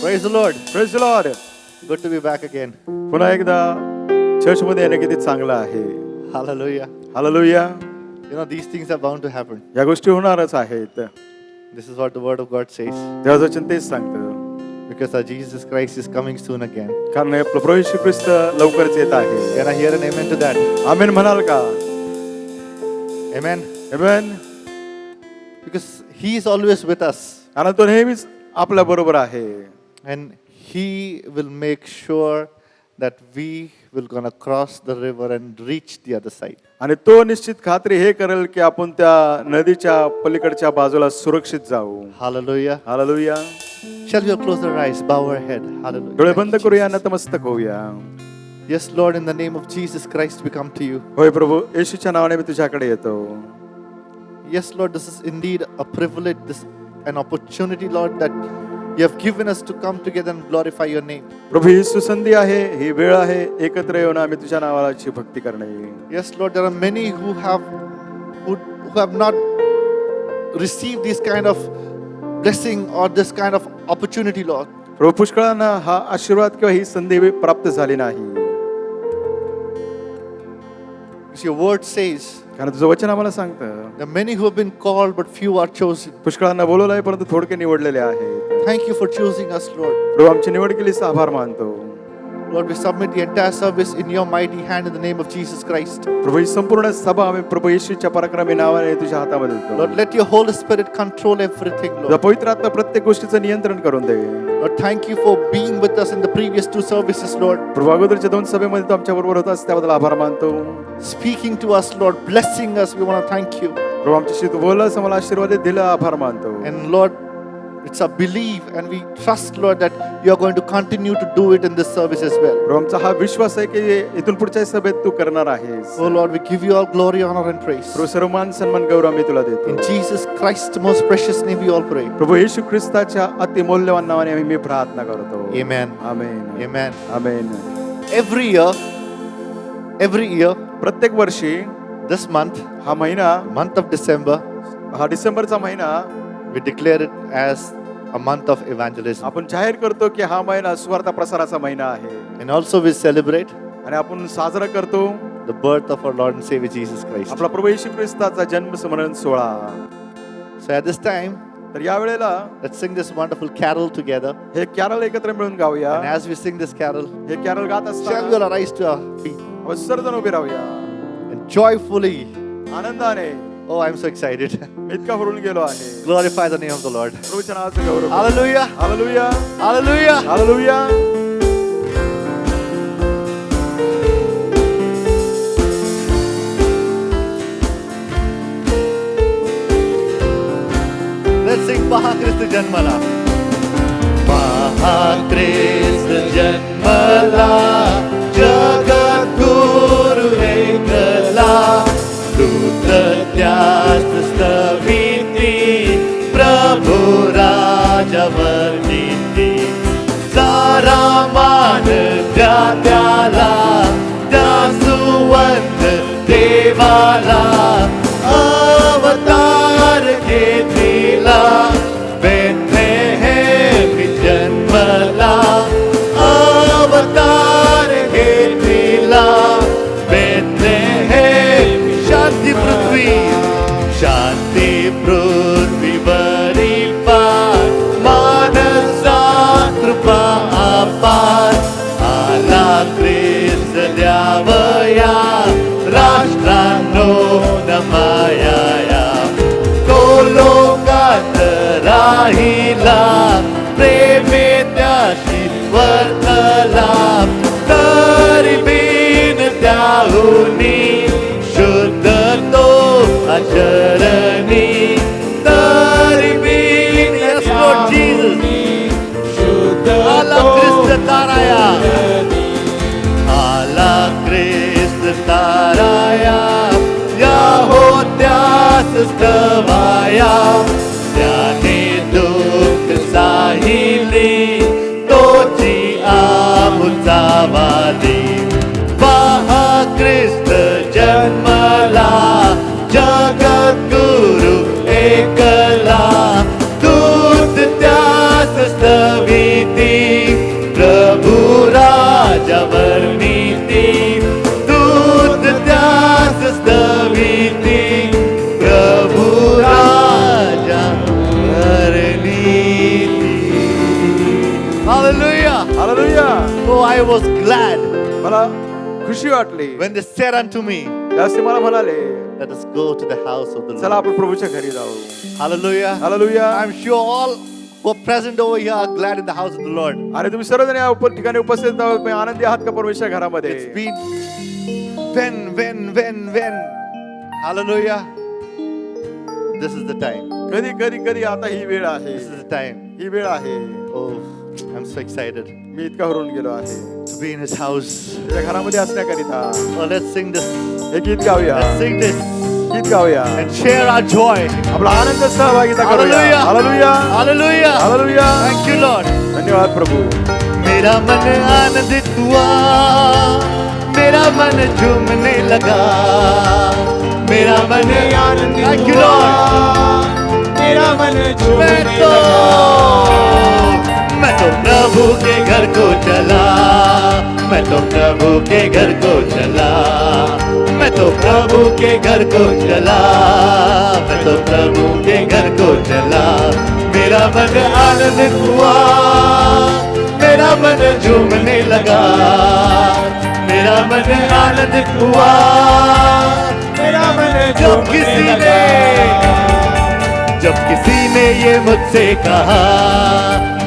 Praise the Lord. Praise the Lord. Good to be back again. पुन्हा एकदा चर्चमध्ये येणं किती चांगलं आहे. Hallelujah. Hallelujah. You know, these things are bound to happen. या गोष्टी होणारच आहेत. This is what the Word of God says. देवाचं वचन तेच सांगतं. Because our Jesus Christ is coming soon again. कारण आपलं प्रभू येशू ख्रिस्त लवकरच येत आहे. Can I hear an amen to that? आमेन म्हणाल का? Amen. Amen. Because He is always with us. कारण तो नेहमीच आपल्या बरोबर आहे. And He will make sure that we will gonna cross the river and reach the other side. आणि तो निश्चित खात्री हे करेल की आपण त्या नदीच्या पलीकडच्या बाजूला सुरक्षित जाऊ. Hallelujah. Hallelujah. Shall we all close our eyes, bow our head? Hallelujah. डोळे Thank बंद you, करूया, Jesus. नतमस्तक होऊया. Yes, Lord, in the name of Jesus Christ, we come to you. होय प्रभू, येशूच्या नावाने मी तुझ्याकडे येतो. Yes, Lord, this is indeed a privilege, this an opportunity, Lord, that you have given us to come together and glorify your name. प्रभू ही सुसंधी आहे, ही वेळ आहे एकत्र येऊन आम्ही तुझ्या नावाची भक्ती करणे. Yes, Lord, there are many who have not received this kind of blessing or this kind of opportunity, Lord. प्रभू पुष्कळांना हा आशीर्वाद किंवा ही संधी प्राप्त झाली नाही. Because your word says कारण तुझं वचन आम्हाला सांगतं there are many who have been called but few are chosen. पुष्कळांना बोलवलं आहे परंतु थोडके निवडलेले आहेत. Thank you for choosing us, Lord. प्रभू आमची निवड केलीस आभार मानतो. Lord, we submit the entire service in your mighty hand in the name of Jesus Christ. प्रभू ही संपूर्ण सभा आम्ही प्रभू येशूच्या पराक्रमी नावाने तुझ्या हातामध्ये देतो. Lord, let your Holy Spirit control everything, तुझा Lord. पवित्र आत्मा प्रत्येक गोष्टीचं नियंत्रण करून दे. Lord, thank you for being with us in the previous two services, Lord. प्रभू अगोदरच्या दोन सभेमध्ये तू आमच्या बरोबर होतास त्याबद्दल आभार मानतो. Speaking to us, Lord, blessing us, we want to thank you. प्रभू आमच्याशी तू बोललास, आम्हाला आशीर्वाद दिला, आभार मानतो. And Lord, it's a belief and we trust, Lord, that you are going to continue to do it in this service as well. प्रभू आमचा हा विश्वास आहे की इथून पुढच्या सभेत तू करणार आहेस. Oh Lord, we give you all glory, honor and praise. प्रभू सर्व मान सन्मान गौरव मी तुला देतो. In Jesus Christ's most precious name we all pray. प्रभू येशू ख्रिस्ताच्या अति मौल्यवान नावाने आम्ही मी प्रार्थना करतो. Amen. आमेन. Amen. आमेन. Every year, प्रत्येक वर्षी this month, हा महिना, month of December, हा डिसेंबरचा महिना we declare it as a month of evangelism. आपण जाहीर करतो की हा महिना सुवार्ता प्रसाराचा महिना आहे. And also we celebrate आणि आपण साजरा करतो the birth of our Lord and Savior Jesus Christ. आपला प्रभू येशू ख्रिस्ताचा जन्म स्मरण सोहळा. So at this time, तर या वेळेला let's sing this wonderful carol together. हे कॅरल एकत्र मिळून गाऊया. And as we sing this carol, हे कॅरल गात shall we all असताना arise to our feet आपण सर्वजण उभे राहूया and joyfully, आनंदाने. oh, I'm so excited, इतका भरून गेलो आहे. glorify the name of the Lord. प्रभूच्या नावाचं गौरव. Hallelujah. Hallelujah. Hallelujah. Hallelujah. Let's sing Maha Krishna Janmala. Maha Krishna Janmala, Jagat Guru Ekala, Dutratyas Staviti, Prabhu Raja Varniti, Saraman Jatyala, Dasuvant Devala, Avatar Khetila, Bethlehem Janmala, Avatar Khetila, Bethlehem Shanti Prithvi, Shanti Prithvi Varipar, Manasa Kripa Apar, Ala Krishna Dyavaya, Rashtrano Namayaya, Kolokat Rahila, Premetyashi Vartala, Taribin Tyahuni, Shuddhato Acharani, Taribin, yes Lord Jesus, Ala Krishna Taraya, Ala Krishna Taraya, Yahotyas Stavaya, Jnane Dukh Sahili, Tochi Amutsavali, Maha Krishna Janmala, Jagat Guru Ekala, Dutratyas Staviti, नीती प्रभु राजावर नीती दूत त्यास स्तविती प्रभु राजावर नीती. Hallelujah. Hallelujah. Oh, I was glad मला खुशी वाटली when they said unto me, त्यास मला म्हणाले let us go to the house of the चला Lord. आपण प्रभूच्या घरी जाऊ. Hallelujah. Hallelujah. I'm sure all who are present over here are glad in the house of the Lord. आणि तुम्ही सर्वजण या ठिकाणी उपस्थित आहात, तुम्ही आनंदी आहात का परमेश्वर घरामध्ये? It's been when. Hallelujah. This is the time. कधी कधी कधी आता ही वेळ आहे. This is the time. ही वेळ आहे. Oh, I'm so excited मी इतका हरून गेलो आहे to be in His house. त्या घरामध्ये असण्याकरिता. Oh, let's sing this. हे गीत गाऊया. Let's sing this गीत गाऊया and share our joy. आपला आनंद सहभागिता करूया. Hallelujah. Hallelujah. Hallelujah. Hallelujah. Thank you, Lord. धन्यवाद प्रभू. मेरा मन आनंदित हुआ, मेरा मन झूमने लगा, मेरा मन आनंदित हुआ, मेरा मन झूमने लगा. मैं तो प्रभु के घर को चला, मैं तो प्रभु के घर को चला, मैं तो प्रभु के घर को चला, मैं तो प्रभु के घर को चला. मेरा मन आनंदित हुआ, मेरा मन झूमने लगा, मेरा मन आनंदित हुआ, मेरा मन जब झूमने किसी ने ये मुझसे कहा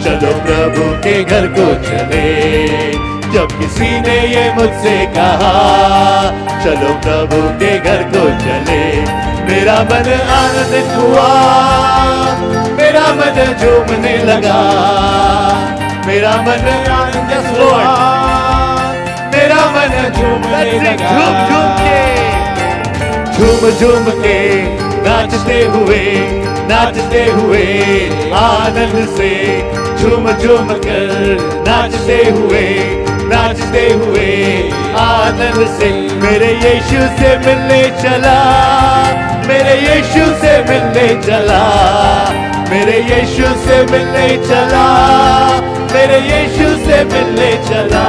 चलो प्रभु के घर को चले, जब किसी ने ये मुझसे कहा चलो प्रभु के घर को चले. मेरा मन आनंदित हुआ, मेरा मन झूमने लगा, मेरा मन आनंदित हुआ, मेरा मन झूमने लगा. झूम के नाचते हुए आनंद से, झूम कर नाचते हुए आनंद से. मेरे यीशु से मिलने चला, मेरे यीशु से मिलने चला, मेरे यीशु से मिलने चला, मेरे यीशु से मिलने चला.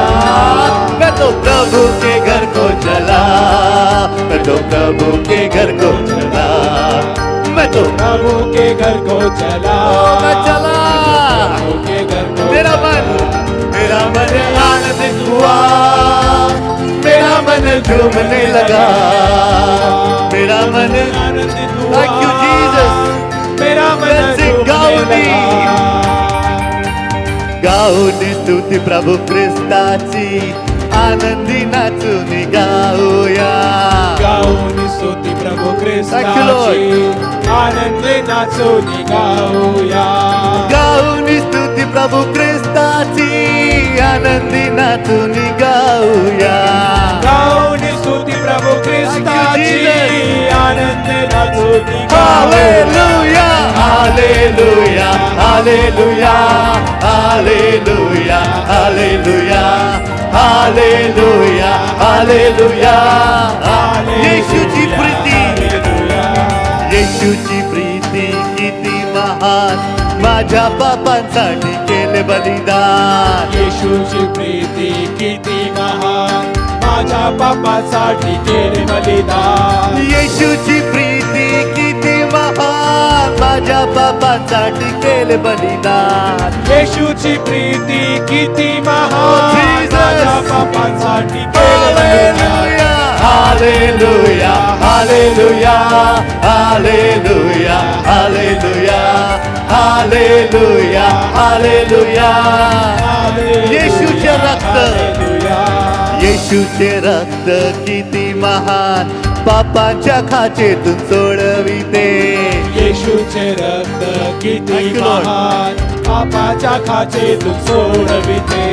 मैं तो प्रभु के घर को चला, मैं तो प्रभु के घर को चला, मैं तो प्रभु के घर को चला. मैं चला. प्रभु के घर को मेरा मन आनंदित हुआ, मेरा मन झूमने लगा, मेरा मन आनंदित हुआ. Thank you, Jesus. मेरा मन Let's sing झूमने गाऊनी. लगा. गाऊनी स्तुती प्रभु ख्रिस्ताची, आनंदी नाचून गाऊया. गाऊनी स्तुती प्रभु Thank you, Lord. ख्रिस्ताची, आनंदे नाचून गाऊया. गाऊनी स्तुती प्रभु ख्रिस्ताची, आनंदी नाचून गाऊया. गाऊनी स्तुती प्रभु ख्रिस्ताची, आनंदे नाचून गाऊया. Hallelujah, hallelujah, hallelujah, hallelujah, hallelujah, hallelujah, hallelujah. येशूची Preeti, येशूची Preeti किती महान, माझ्या पापांसाठी केले बलिदान. येशूची प्रीती किती महान, माझ्या पापासाठी केले बलिदान. येशूची प्रीती किती महान, माझ्या पापांसाठी केले बलिदान. येशूची प्रीती किती महान, Jesus. माझ्या पापासाठी केले बलिदान. Hallelujah, hallelujah, hallelujah, hallelujah, hallelujah, hallelujah, hallelujah. येशूचे रक्त, येशूचे रक्त किती महान, पापांच्या खाचेतून सोडविते. येशूचे रक्त किती Thank you, Lord. महान, पापाच्या खाचेतून सोडविते.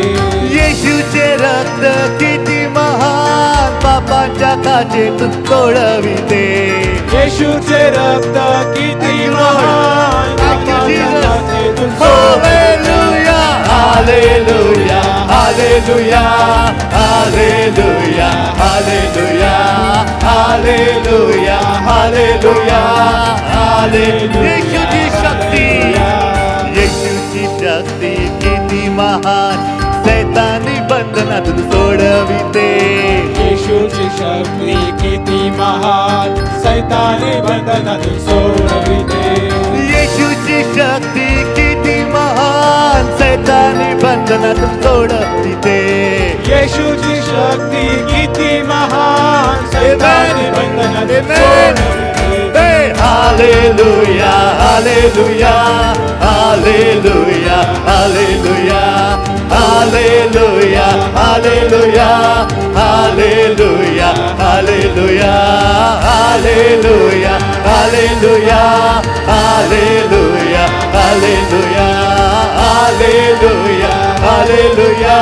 येशूचे रक्त किती महान, पापांच्या खाचेतून सोडविते. येशूचे रक्त किती Thank you, Lord. महान, Thank you, पापाच्या Jesus. खाचेतून सोडविते. Hallelujah, hallelujah, hallelujah, hallelujah, hallelujah, hallelujah, hallelujah. येशूची शक्ती, येशूची शक्ती किती महान सैतानी बंधनातून सोडविते येशूची शक्ती किती महान सैतानी बंधनातून सोडविते येशूची शक्ती किती महान सैतानी बंधनातून सोडविते येशूची शक्ती किती महान सैतानी बंधनातून सोडविते hallelujah hallelujah hallelujah hallelujah hallelujah hallelujah hallelujah hallelujah hallelujah hallelujah hallelujah hallelujah hallelujah hallelujah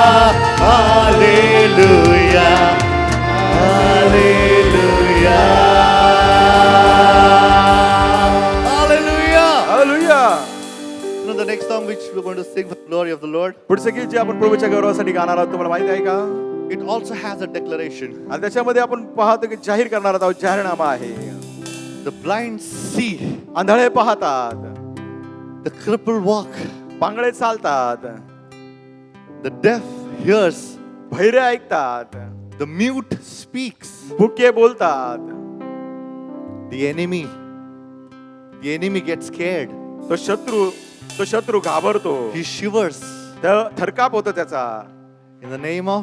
hallelujah hallelujah You know the next song which we're going to sing for the glory of the Lord, पुढचं गीत जे आपण प्रभूच्या गौरवासाठी गाणार आहोत तुम्हाला माहिती आहे का? it also has a declaration. आणि त्याच्यामध्ये आपण पाहतो की जाहीर करणार आहोत, जाहीरनामा आहे. The blind see, आंधळे पाहतात, the crippled walk, पांगळे चालतात, the deaf hears, बहिरे ऐकतात, the mute speaks. भुके बोलतात. The enemy gets scared. तो शत्रू घाबरतो, He shivers. थरकाप होतो त्याचा. In the name of,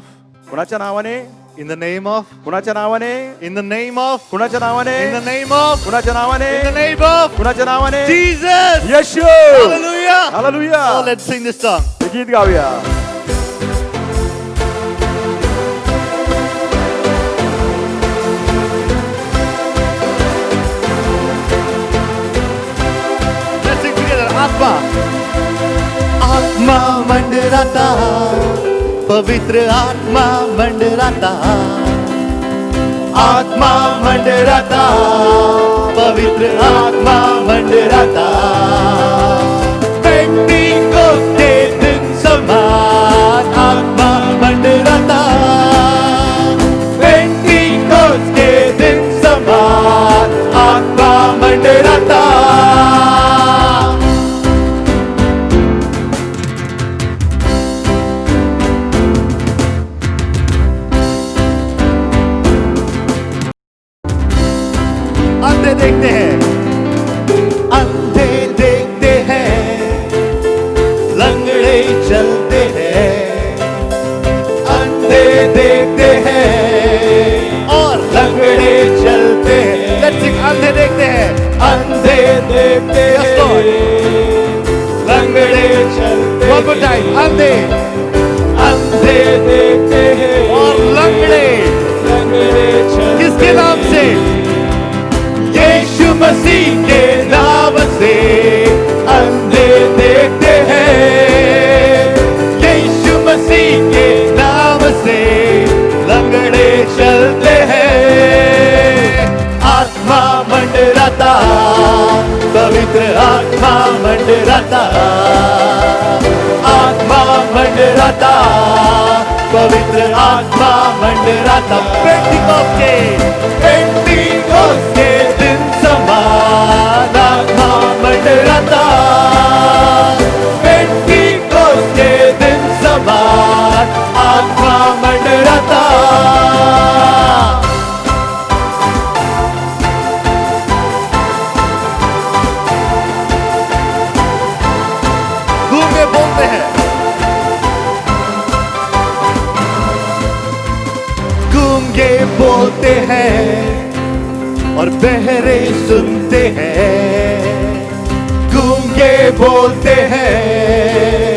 कुणाच्या नावाने? in the name of, कुणाच्या नावाने? in the name of, कुणाच्या नावाने? in the name of, कुणाच्या नावाने? in the name of कुणाच्या नावाने? Jesus. Yeshu. Hallelujah. Hallelujah. Oh, let's sing this song. हे गीत गाऊया. Let's sing together. आत्मा मंडराता, पवित्र आत्मा मंडराता, आत्मा मंडराता, पवित्र आत्मा मंडराता. पेंटिकोस्ते दिन समान आत्मा मंडराता, पेंटिकोस्ते दिन समान आत्मा मंडराता. अंधे देखते हैं, अंधे देखते हैं, लंगड़े चलते हैं, अंधे देखते हैं और लंगड़े चलते हैं. Let's sing. अंधे देखते हैं, अंधे देखते हैं, लंगड़े चलते हैं. One more time. अंधे देखते हैं और लंगड़े चलते. किसके नाम से? यीशु मसीह के नाम से अंधे देखते हैं, यीशु मसीह के नाम से लंगड़े चलते हैं. आत्मा मंडराता, पवित्र आत्मा मंडराता, आत्मा मंडराता, पवित्र आत्मा मंडराता. पेंटिकोस्ते दिन समान आत्मा मंडराता, पेंटिकोस्ते दिन समान आत्मा मंडराता. गूंगे बोलते हैं, गूंगे बोलते हैं और बहरे सुनते हैं. गूंगे बोलते हैं,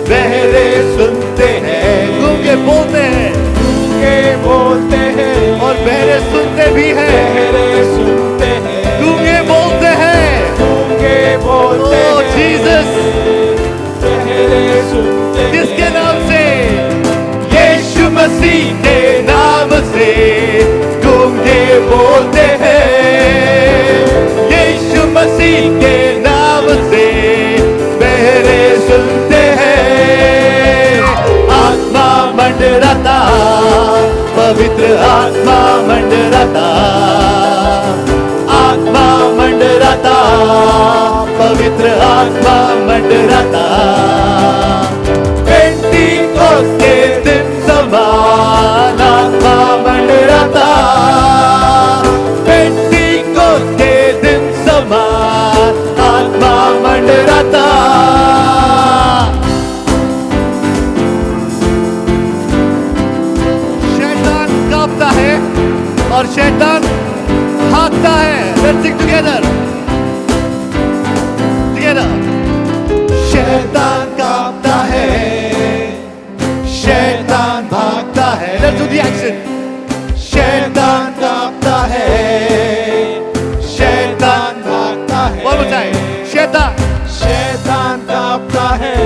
बहरे सुनते हैं. गूंगे बोलते हैं, गूंगे बोलते हैं और बहरे सुनते भी हैं. बहरे सुनते हैं, गूंगे बोलते हैं, गूंगे बोलते हैं. जीसस, बहरे सुनते हैं. किसके नाम से? यीशु मसीह के नाम से गूंगे बोलते हैं, यीशु मसीह के नाम से बहरे सुनते हैं. आत्मा मंडराता, पवित्र आत्मा मंडराता, आत्मा मंडराता, पवित्र आत्मा मंडराता. दिन समान आत्मा मंडराता, पेंटिकोस के दिन समान आत्मा मंडराता। शैतान कांपता है और शैतान भागता है। Let's sing together. शैतान कांपता है, शैतान भागता है। Let's do the action. शैतान कांपता है, शैतान भागता है। One more time. शैतान कांपता है,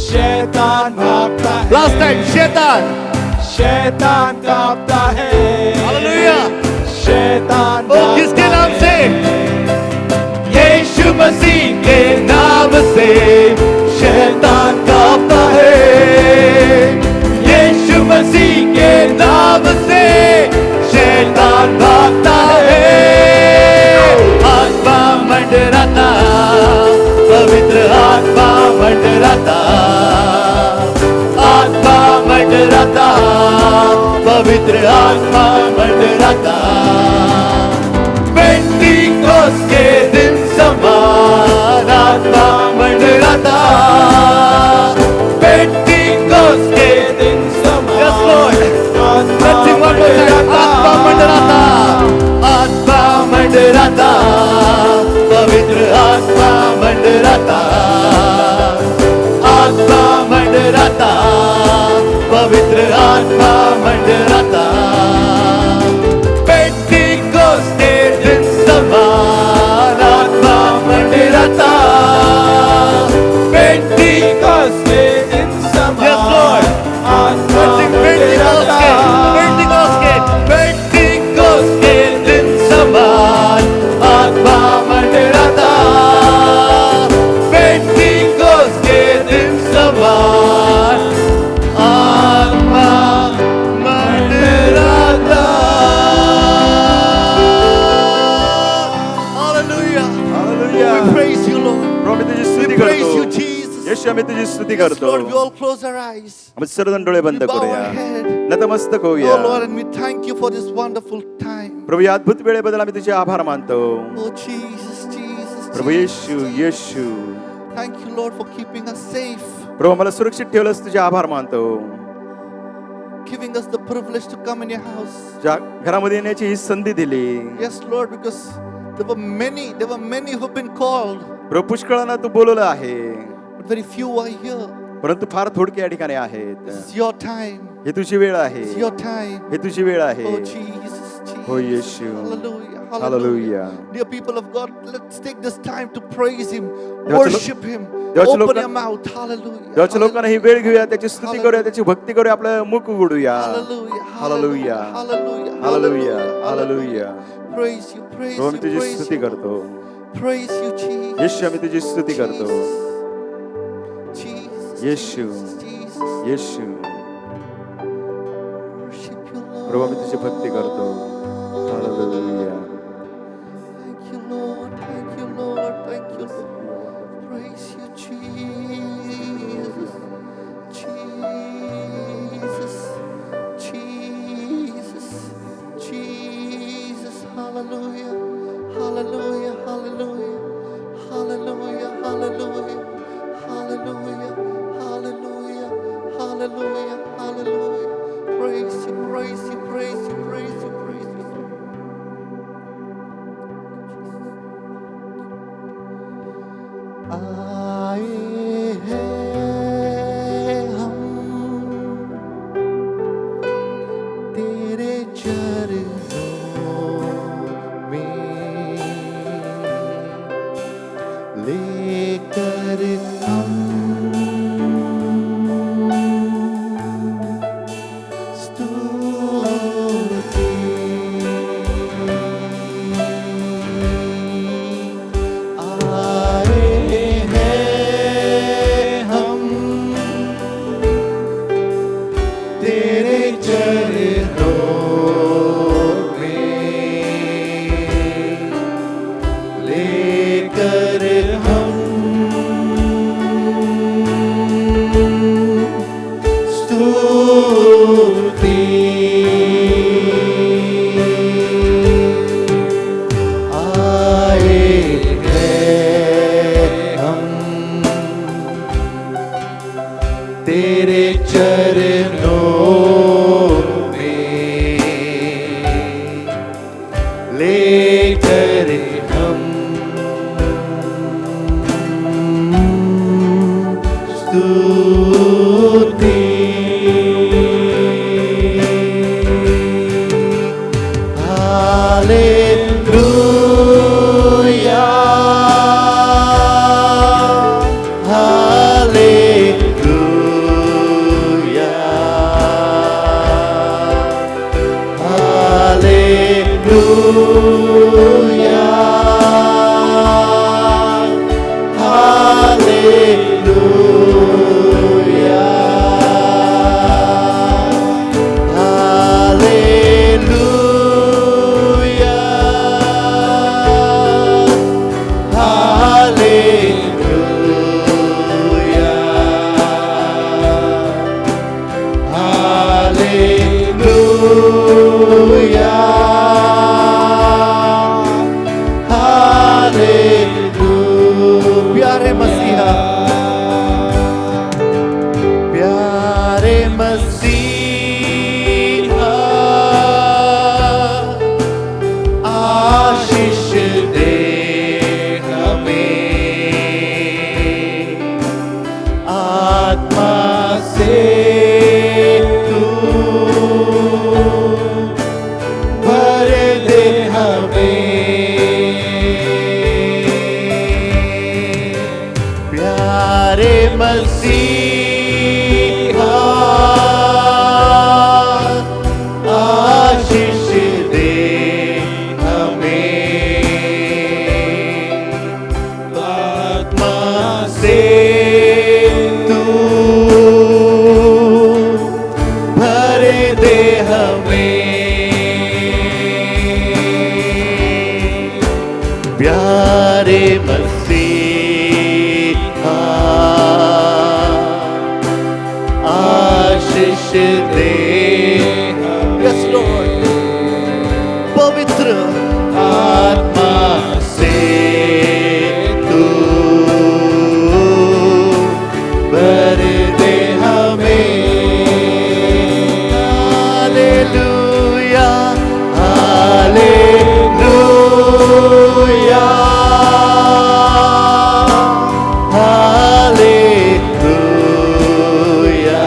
शैतान भागता है। Last time. शैतान कांपता है, Hallelujah. शैतान किसके नाम से? यीशु मसीह के नाम से शैतान कांपता है। यीशु मसीह के नाम से शैतान भागता है। आत्मा मंडराता, पवित्र आत्मा मंडराता, आत्मा मंडराता, पवित्र आत्मा मंडराता। पेंटिकोस के दिन समान आत्मा मंडराता, पेंटिकोस के दिन समान। Yes, Lord. Let's sing one more time. आत्मा मंडराता, आत्मा मंडराता, पवित्र आत्मा मंडराता, आत्मा मंडराता, पवित्र आत्मा मंडराता। पेंटिकोस के दिन समान आत्मा मंडराता, पेंटिकोस के दिन समान। Yes, Lord. Let's sing पेंटिकोस के दिन समान आत्मा मंडराता, पेंटिकोस के दिन समान आत्मा मंडराता। Hallelujah. Hallelujah. We praise you, Lord. प्रभू आम्ही तुझी We स्तुती praise you, करतो. Jesus. येशू आम्ही तुझी स्तुती Yes, करतो. Lord, we all close our eyes. आम्ही सर्वजण डोळे बंद We bow करूया, our head. नतमस्तक Oh होऊया. Lord, and we thank you for this wonderful time. प्रभू या अद्भुत वेळेबद्दल आम्ही तुझे आभार मानतो. Oh Jesus, Jesus, Prabhu Jesus. Yeshu Yeshu Thank you, Lord, for keeping us safe, प्रभू आम्हाला सुरक्षित ठेवलंस, तुझे आभार मानतो. giving us the privilege to come in your house. ज्या घरामध्ये येण्याची ही संधी दिली. Yes, Lord, because there were many who've been called, प्रभू पुष्कळांना तू बोलवलं आहे, but very few are here. परंतु फार थोडके या ठिकाणी आहेत. It's your time. हे तुझी वेळ आहे, It's your time. हे तुझी वेळ आहे. Oh Jesus, Jesus. Oh, Yeshua. Hallelujah. Hallelujah. Dear people of God, let's take this time to praise Him, देवाचे लोक- worship Him. देवाचे Open लोक- your mouth. Hallelujah. देवाच्या लोकांना ही वेळ घेऊया, त्याची स्तुती करूया, त्याची भक्ती करूया, आपलं मुख उघडूया. Hallelujah. Hallelujah. Hallelujah. Hallelujah. Hallelujah. Praise you. Praise Prabhu you. आम्ही तुझी Praise स्तुती you. करतो. Praise you, Jesus. येशू आम्ही तुझी स्तुती करतो. Jesus. Yeshu Jesus. Yeshu Worship you, Lord. प्रभू आम्ही तुझी भक्ती करतो. Hallelujah. Thank you, Lord. Thank you, Lord. Thank you, Lord. Praise you, Jesus. Jesus. Jesus. Jesus. Hallelujah. Hallelujah. Hallelujah. Hallelujah. Hallelujah. Hallelujah. Hallelujah. Hallelujah. Hallelujah. Praise you. Praise you. Praise you. Praise you. Praise you. आए हैं हम तेरे चरणों में, लेकर हम स्तुति तेरे चरणों में लेकर हम स्तुति hallelujah hallelujah hallelujah hallelujah hallelujah hallelujah hallelujah hallelujah प्यारे मसीहा प्यारे मसीहा आशीष दे हमें आत्मा से तू भर दे हमें प्यारे मसीहा आशीष दे हमें आत्मा से तू भर दे हमें प्यारे मसीहा आशीष दे यस लॉर्ड पवित्र आत्मा से तू भर दे हमें hallelujah hallelujah hallelujah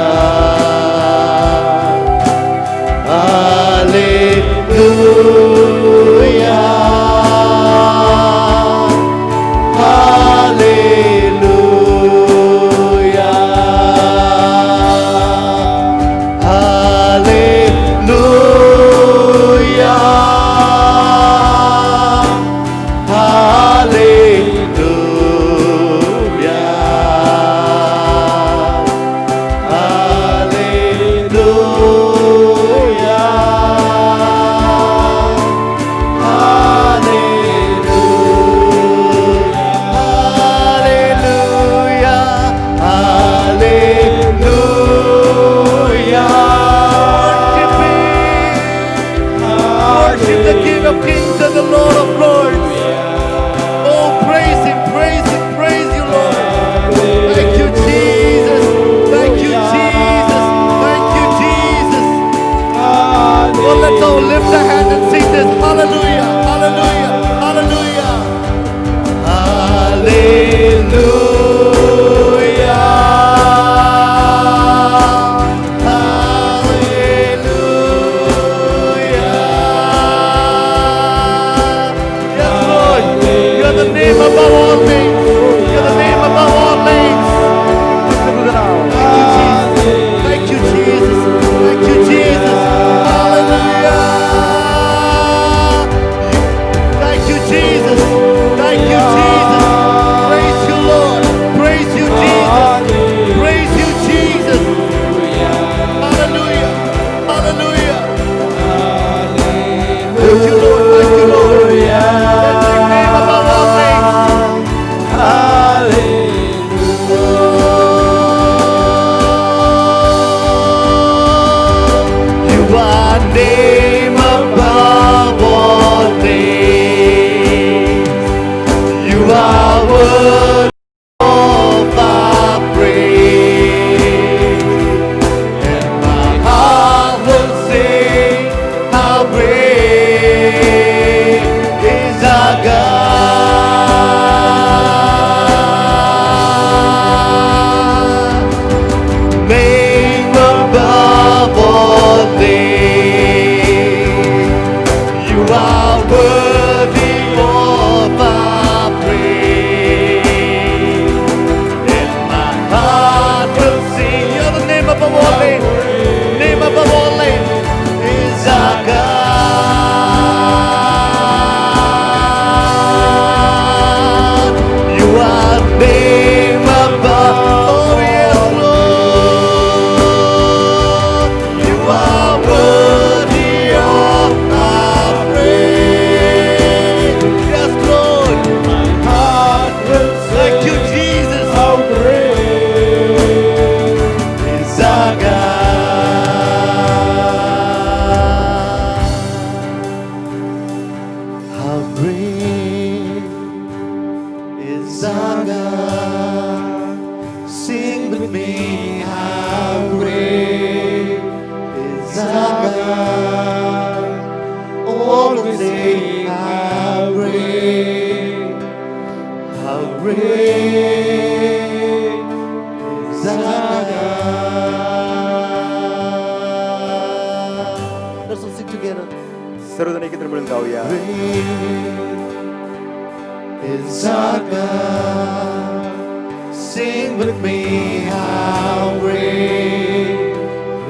is our God. Sing with me, how great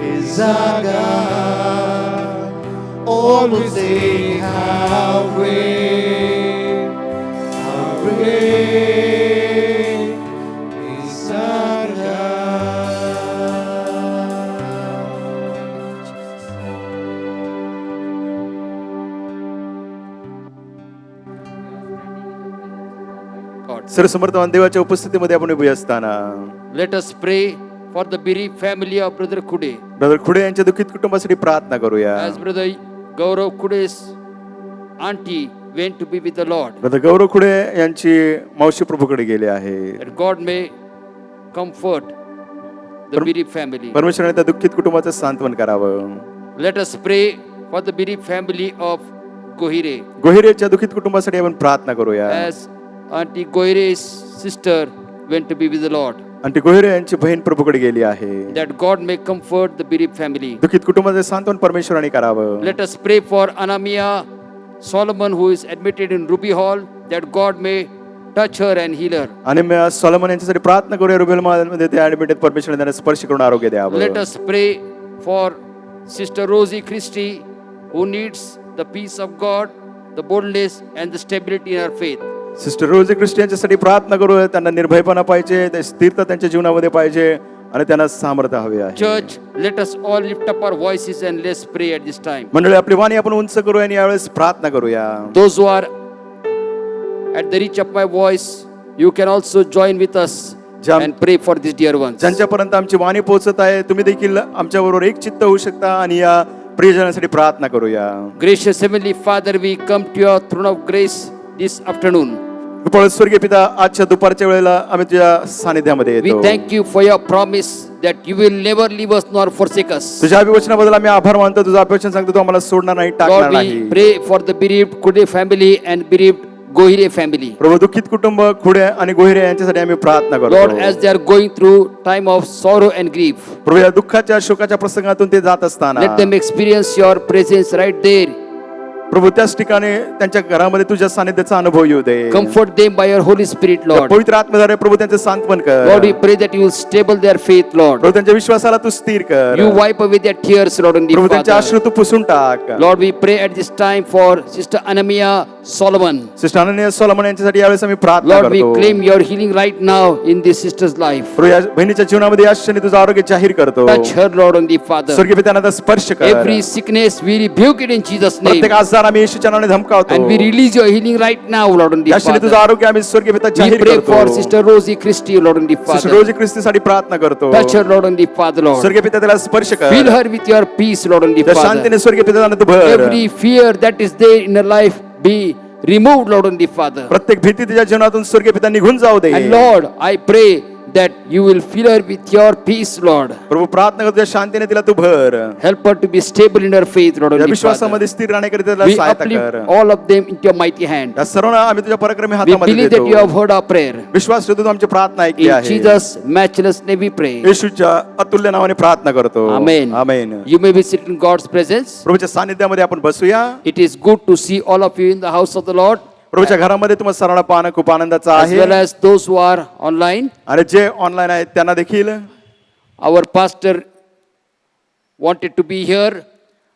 is our God. All will sing, how great is our God. सरसमर्थवान देवाच्या उपस्थितीमध्ये आपण उभे असताना Let us pray for the bereaved family of Brother Kude. Brother Khude यांच्या दुःखित कुटुंबासाठी प्रार्थना करूया. As Brother Gaurav Kude's auntie went to be with the Lord, brother Gaurav Khude यांची मावशी प्रभूकडे गेले आहे. that God may comfort the bereaved family. परमेश्वराने त्या दुःखित कुटुंबाचं सांत्वन करावं. Let us pray for the bereaved family of Gohire. गोहिरेच्या दुःखित कुटुंबासाठी आपण प्रार्थना करूया. As Auntie Gohire's sister went to be with the Lord, आणि ती गोहिरे यांची बहीण प्रभूकडे गेली आहे. that God may comfort the bereaved family. दुःखित कुटुंबाचं सांत्वन परमेश्वराने करावं. Let us pray for Anamia Solomon, who is admitted in Ruby Hall, that God may touch her and heal her. आणि मी सॉलोमन यांच्यासाठी प्रार्थना करूया. रुबेलमध्ये ते ऍडमिट आहेत. परमेश्वराने त्यांना स्पर्श करून आरोग्य द्यावं. Let us pray for Sister Rosie Christie, who needs the peace of God, the boldness and the stability in her faith. Sister रोजी ख्रिस्टियनच्यासाठी प्रार्थना करूया. त्यांना निर्भयपणा पाहिजे, ते स्थिरता त्यांच्या जीवनामध्ये पाहिजे आणि त्यांना सामर्थ्य हवे आहे. Church, let us all lift up our voices and let's pray at this time. मंडळी आपली वाणी आपण उंच करूया आणि यावेळेस प्रार्थना करूया. Those who are at the reach of my voice, you can also join with us Jam- and pray for these dear ones. ज्यांच्यापर्यंत आमची वाणी पोहोचत आहे, तुम्ही देखील आमच्याबरोबर एक चित्त होऊ शकता आणि या प्रियजनासाठी प्रार्थना करूया. Gracious Heavenly Father, we come to your throne of grace this afternoon. कृपाळू स्वर्गीय पिता, आजच्या दुपारच्या वेळेला आम्ही तुझ्या सानिध्यामध्ये We येतो. thank you for your promise that you will never leave us nor forsake us. तुझ्या अभिवचनाबद्दल आम्ही आभार मानतो. तुझं अभिवचन सांगतो, तू आम्हाला सोडणार नाही, टाकणार Lord, we नाही. pray for the bereaved Kude family and bereaved Gohire family. प्रभू, दुःखित कुटुंब खुडे आणि गोहिरे यांच्यासाठी आम्ही प्रार्थना Lord, करतो. as they are going through time of sorrow and grief, प्रभू, या दुःखाच्या शोकाच्या प्रसंगातून ते जात असताना let them experience your presence right there. प्रभू, त्याच ठिकाणी त्यांच्या घरामध्ये तुझ्या सानिध्याचा अनुभव येऊ दे. Comfort them by your Holy Spirit, त्या Lord. पवित्र आत्म्याद्वारे प्रभू त्यांचे सांत्वन कर. Lord, we pray that you will stable their faith, Lord. प्रभू, त्यांच्या विश्वासाला तू स्थिर कर. You wipe away their tears, Lord, and प्रभू, त्यांचे Father. अश्रू तू पुसून टाक. Lord, we pray at this time for Sister Anamia Solomon. Sister Ananya Solomon यांच्यासाठी यावेळेस आम्ही प्रार्थना Lord, we करतो. claim your healing right now in this sister's life. प्रभू, या बहिणीच्या जीवनामध्ये या क्षणी तुझं आरोग्य जाहीर करतो. Touch her, Lord, and Father. स्वर्गीय पित्यानं आता स्पर्श कर. Every sickness, we rebuke it in Jesus' name. प्रत्येक आजार आम्ही येशूच्या नावाने धमकावतो. And we release your healing right now, Lord, and या क्षणी तुझं Father. आरोग्य आम्ही स्वर्गीय पिता We जाहीर pray करतो. for Sister Rosie Christie, Lord, and sister Father. रोजी ख्रिस्तीसाठी प्रार्थना करतो. Touch her, Lord, and Father, Lord. स्वर्गीय पिता त्याला स्पर्श कर. Fill her with your peace, Lord, and त्या Father. शांतीने स्वर्गीय पित्यानं तू भर. Every fear that is there in her life be removed, Lord, and Father. प्रत्येक भीती तुझ्या जीवनातून स्वर्गीय पिता निघून जाऊ दे. And Lord, I pray that you will fill her with your peace, Lord. प्रभू, प्रार्थना करतो, तुझ्या शांतीने तिला तू भर. Help her to be stable in her faith, Lord, या and Father. विश्वासामध्ये स्थिर राहण्याकरिता तिला We सहायता कर. uplift all of them into your mighty hand. या सर्वांना आम्ही तुझ्या पराक्रमी We हातामध्ये believe that you देतो. have heard our prayer. विश्वास ठेवतो, तू आमची प्रार्थना ऐकली In आहे. Jesus' matchless name we pray. येशूच्या अतुल्य नावाने प्रार्थना करतो. Amen. Amen. You may be seated in God's presence. प्रभूच्या सानिध्यामध्ये आपण बसूया. It is good to see all of you in the house of the Lord, प्रभूच्या घरामध्ये तुम्हाला सर्वांना पाहणं खूप आनंदाचं as well आहे. as those who are online. आणि जे ऑनलाईन आहेत त्यांना देखील Our pastor wanted to be here in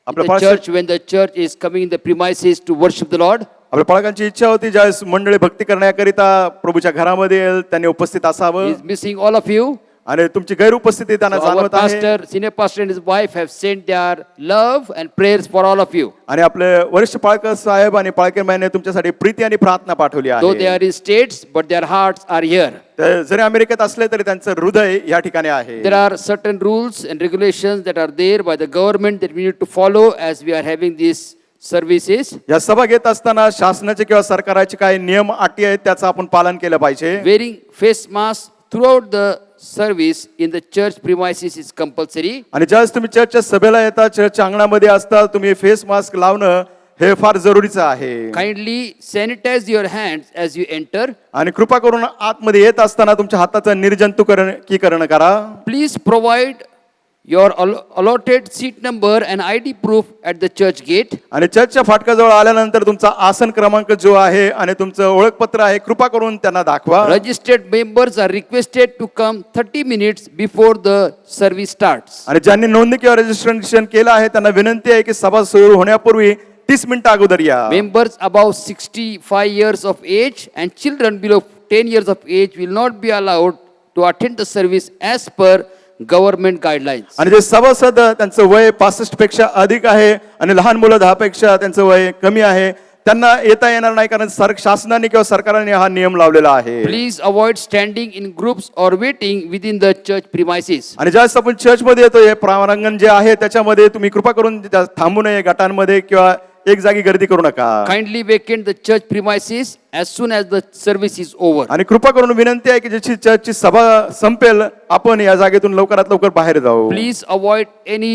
आपलं the pastor- church when the church is coming in the premises to worship the Lord. आपल्या पालकांची इच्छा होती, ज्यावेळेस मंडळी भक्ती करण्याकरिता प्रभूच्या घरामध्ये येईल, त्यांनी उपस्थित असावं. He is missing all of you. आणि तुमची गैरउपस्थिती त्यांना So our जाणवत आहे. pastor, senior pastor and his wife have sent their love and prayers for all of you. आणि आपले वरिष्ठ पाळक साहेब आणि पाळकेमाईने तुमच्यासाठी प्रीती आणि प्रार्थना पाठवली Though they आहे. are in states, but their hearts are here. तर जरी अमेरिकेत असले तरी त्यांचं हृदय या ठिकाणी आहे. There are certain rules and regulations that are there by the government that we need to follow as we are having these services. या सभा घेत असताना शासनाचे किंवा सरकाराचे काही नियम अटी आहेत, त्याचं आपण पालन केलं पाहिजे. Wearing face mask throughout the service in the church premises is compulsory. आणि ज्यावेळेस तुम्ही चर्चच्या सभेला येता, चर्चच्या अंगणामध्ये असता, तुम्ही फेस मास्क लावणं हे फार जरुरीचं आहे. Kindly sanitize your hands as you enter. आणि कृपा करून आतमध्ये येत असताना तुमच्या हाताचं निर्जंतुकीकरण करा. Please provide your allotted seat number and ID proof at the church gate. आणि चर्चच्या फाटकाजवळ आल्यानंतर तुमचा आसन क्रमांक जो आहे आणि तुमचं ओळखपत्र आहे कृपा करून त्यांना दाखवा. Registered members are requested to come 30 minutes before the service starts. आणि ज्यांनी नोंदणी किंवा रजिस्ट्रेशन केलं आहे त्यांना विनंती आहे की सभा सुरू होण्यापूर्वी 30 मिनिटं अगोदर या. Members above 65 years of age and children below 10 years of age will not be allowed to attend the service as per government guidelines. आणि जे सभासद त्यांचं वय 65 पेक्षा अधिक आहे आणि लहान मुलं 10 पेक्षा त्यांचं वय कमी आहे त्यांना येता येणार नाही कारण शासनाने किंवा सरकारने हा नियम लावलेला आहे. Please avoid standing in groups or waiting with in the church premises. आणि ज्यावेळेस आपण चर्च मध्ये येतो हे प्रांगण जे आहे त्याच्यामध्ये तुम्ही कृपा करून थांबू नये गटांमध्ये किंवा एक जागी गर्दी करू नका. Kindly vacant the church premises as soon as the service is over. आणि कृपा करून विनंती आहे की ज्याची चर्चची सभा संपेल आपण या जागेतून लवकरात लवकर बाहेर जाऊ. Please avoid any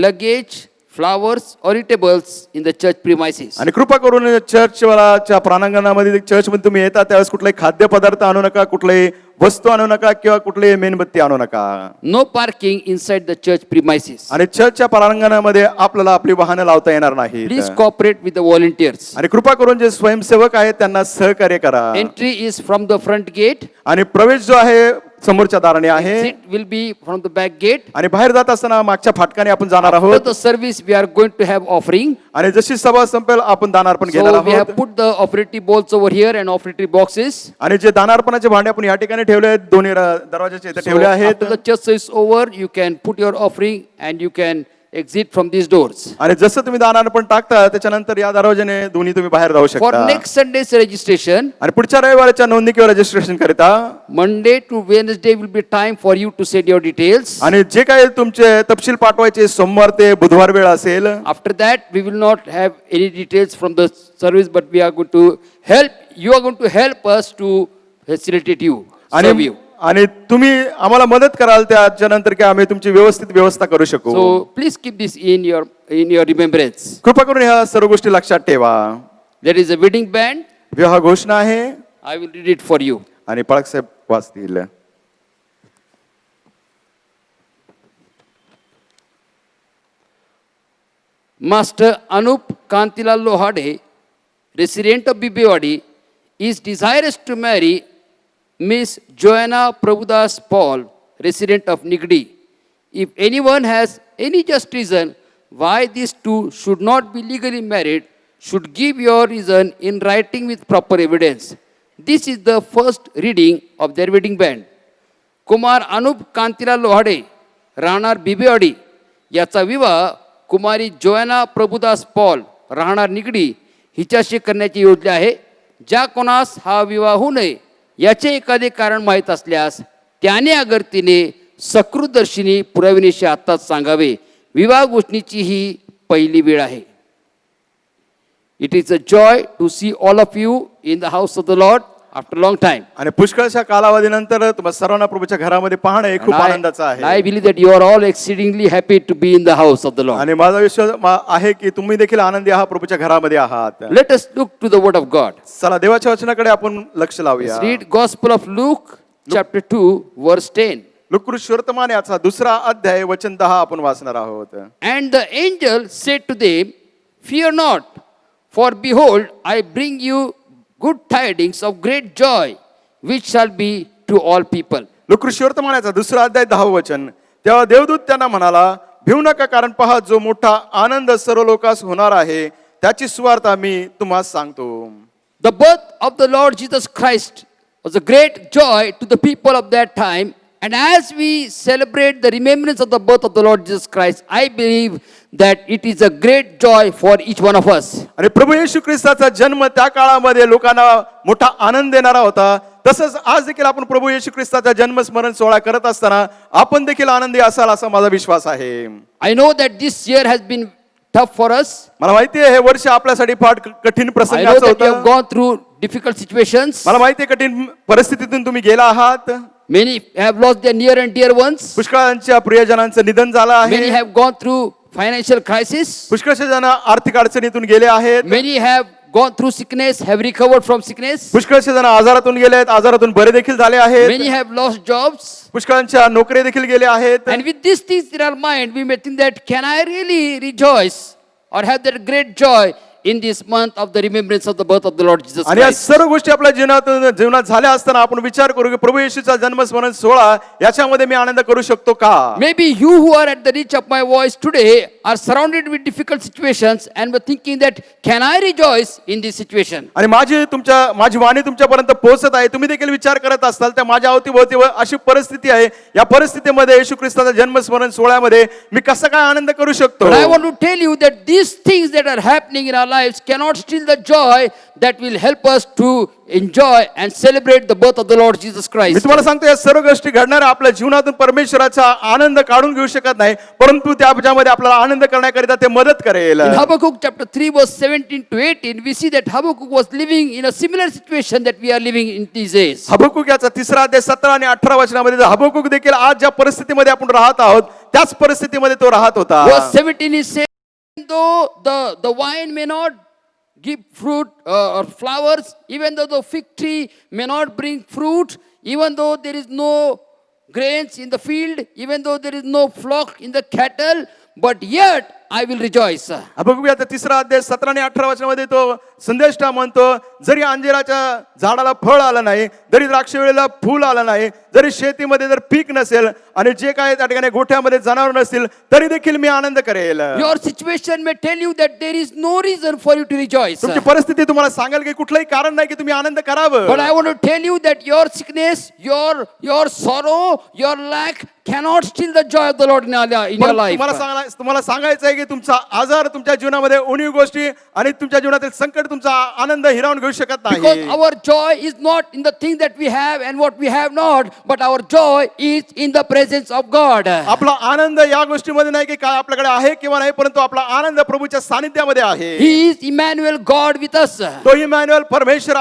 luggage, flowers or eatables in the church premises. आणि कृपा करून चर्चच्या प्रांगणामध्ये चर्चमध्ये तुम्ही येता त्यावेळेस कुठलाही खाद्यपदार्थ आणू नका, कुठलाही वस्तू आणू नका किंवा कुठलीही मेणबत्ती आणू नका. No parking inside the church premises. आणि चर्चच्या प्रांगणामध्ये आपल्याला आपली वाहनं लावता येणार नाही. Please cooperate with the volunteers. आणि कृपा करून जे स्वयंसेवक आहेत त्यांना सहकार्य करा. Entry is from the front gate. आणि प्रवेश जो आहे समोरच्या दाराने आहे Exit will be from the back gate. आणि बाहेर जात असताना मागच्या फाटकाने आपण जाणार After आहोत. the service we are going to have offering. आणि जशी सभा संपेल आपण दानार्पण घेणार So we have आहोत. put the offertory bowls over here and offertory boxes. आणि जे दानार्पणाचे भांडे आपण या ठिकाणी ठेवले आहेत दोन्ही दरवाजाच्या इथे So ठेवले आहेत. after the church is over, you can put your offering and you can exit from these doors. आणि जसं तुम्ही दानार्पण टाकता त्याच्यानंतर या दरवाजाने दोन्ही तुम्ही बाहेर जाऊ For शकता. next Sunday's registration, आणि पुढच्या रविवारच्या नोंदणी किंवा रजिस्ट्रेशन करिता Monday to Wednesday will be time for you to send your details. आणि जे काही तुमचे तपशील पाठवायचे सोमवार ते बुधवार वेळ असेल. After that, we will not have any details from the service, but we are going to help. You are going to help us to facilitate you, serve you. आणि तुम्ही आम्हाला मदत कराल त्याच्यानंतर की आम्ही तुमची व्यवस्थित व्यवस्था करू शकू. So please keep this in your remembrance. कृपा करून ह्या सर्व गोष्टी लक्षात ठेवा. There is a wedding band. विवाह घोषणा आहे I will read it for you. आणि पळक साहेब वाचतील. Master Anup Kantilal Lohade, resident of Bibewadi, is desirous to marry Miss Joanna Prabhudas Paul, resident of Nigdi. If anyone has any just reason why these two should not be legally married, should give your reason in writing with proper evidence. This is the first reading of their wedding band. Kumar Anup Kantilal Lohade राहणार बिबेवाडी याचा विवाह कुमारी जोएना Prabhudas Paul राहणार निगडी हिच्याशी करण्याची योजना आहे. ज्या कोणास हा विवाह होऊ नये याचे एखादे कारण माहीत असल्यास त्याने अगर तिने सकृतदर्शिनी पुराविनेशी आत्ताच सांगावे. विवाह घोषणेची ही पहिली वेळ आहे. It is a joy to see all of you in the house of the Lord after long time. आणि पुष्कळशा कालावधीनंतर तुम्हा सर्वांना प्रभूच्या घरामध्ये पाहणं हे खूप आनंदाचं आहे. I believe that you are all exceedingly happy to be in the house of the Lord. आणि माझा विश्वास आहे की तुम्ही देखील आनंदी आहात प्रभूच्या घरामध्ये आहात. Let us look to the word of God. चला देवाच्या वचनाकडे आपण लक्ष लावूया. Let's read Gospel of Luke chapter 2 verse 10. लुकृष वर्तमान याचा दुसरा अध्याय वचन 10 आपण वाचणार आहोत. And the angel said to them, fear not, for behold, I bring you good tidings of great joy, which shall be to all people. लुकृष वर्तमान याचा दुसरा अध्याय 10 वचन. तेव्हा देवदूत त्यांना म्हणाला, भिवू नका, कारण पहा जो मोठा आनंद सर्व लोकांस होणार आहे त्याची सुवार्ता मी तुम्हाला सांगतो. The birth of the Lord Jesus Christ was a great joy to the people of that time. And as we celebrate the remembrance of the birth of the Lord Jesus Christ, I believe that it is a great joy for each one of us. आणि प्रभू येशू ख्रिस्ताचा जन्म त्या काळामध्ये लोकांना मोठा आनंद देणारा होता. तसंच आज देखील आपण प्रभू येशू ख्रिस्ताचा जन्म स्मरण सोहळा करत असताना आपण देखील आनंदी असाल असा माझा विश्वास आहे. I know that this year has been tough for us. मला माहिती आहे हे वर्ष आपल्यासाठी फार कठीण I know प्रसंगाचं that you have होतं. gone through difficult situations. मला माहिती आहे कठीण परिस्थितीतून तुम्ही गेला आहात. Many have lost their near and dear ones. पुष्कळांच्या प्रियजनांचं निधन झालं Many आहे. have gone through financial crisis. पुष्कळशे जण आर्थिक अडचणीतून गेले आहेत. Many have gone through sickness, have recovered from sickness. पुष्कळसे जण आजारातून गेले आहेत, आजारातून बरे देखील झाले आहेत. Many have lost jobs. पुष्कळांच्या नोकरी देखील गेले आहेत. And with these things in our mind, we may think that, can I really rejoice or have that great joy in this month of the remembrance of the birth of the Lord Jesus आणि या Christ? सर्व गोष्टी आपल्या जीवनात झाल्या असताना आपण विचार करू की प्रभू येशूचा जन्मस्मरण सोहळा याच्यामध्ये मी आनंद करू शकतो का? Maybe you who are at the reach of my voice today are surrounded with difficult situations and were thinking that, can I rejoice in this situation? आणि माझी वाणी तुमच्यापर्यंत पोहोचत आहे. तुम्ही देखील विचार करत असताल त्या माझ्या अवतीभोवती अशी परिस्थिती आहे. या परिस्थितीमध्ये येशू ख्रिस्ताचा जन्मस्मरण सोहळ्यामध्ये मी कसा काय आनंद करू शकतो? But I want to tell you that these things that are happening in our lives cannot steal the joy that will help us to enjoy and celebrate the birth of the Lord Jesus me Christ. तुम्हाला सांगतो या सर्व गोष्टी घडणाऱ्या आपल्या जीवनातून परमेश्वराचा आनंद काढून घेऊ शकत नाही, परंतु त्याच्यामध्ये आपल्याला आनंद करण्याकरिता ते मदत करेल. In Habakkuk chapter 3 verse 17 to 18, we see that Habakkuk was living in a similar situation that we are living in these days. हबक्कुक याचा 3 अध्याय 17 आणि 18 वचनामध्ये हबक्कुक देखील आज ज्या परिस्थितीमध्ये आपण राहत आहोत त्याच परिस्थितीमध्ये तो राहत होता. Verse 17 is saying, though the vine may not give fruit or flowers, even though the fig tree may not bring fruit, even though there is no grains in the field, even though there is no flock in the cattle, but yet I will rejoice. हबक्कुक याचा 3 अध्याय 17 आणि 18 वचनामध्ये तो संदेष्टा म्हणतो, जरी अंजिराच्या झाडाला फळ आलं नाही, जरी द्राक्षवेळेला फूल आलं नाही, जरी शेतीमध्ये जर पीक नसेल आणि जे काय त्या ठिकाणी गोठ्यामध्ये जनावर नसतील तरी देखील मी आनंद करेल. Your situation may tell you that there is no reason for you to rejoice. तुमची परिस्थिती तुम्हाला सांगेल की कुठलंही कारण नाही की तुम्ही आनंद करावं. But I want to tell you that your sickness, your sorrow, your lack cannot steal the joy of the Lord in your life. तुम्हाला सांगायचं आहे की तुमचा आजार तुमच्या जीवनामध्ये उणीव गोष्टी आणि तुमच्या जीवनातील संकट तुमचा आनंद हिरावून घेऊ शकत Because नाही. our joy is not in the thing that we have and what we have not, but our joy is in the presence of God. आपला आनंद या गोष्टीमध्ये नाही की काय आपल्याकडे आहे किंवा नाही, परंतु आपला आनंद प्रभूच्या सानिध्यामध्ये आहे. He is Emmanuel, God with us. तो इमॅन्युअल परमेश्वर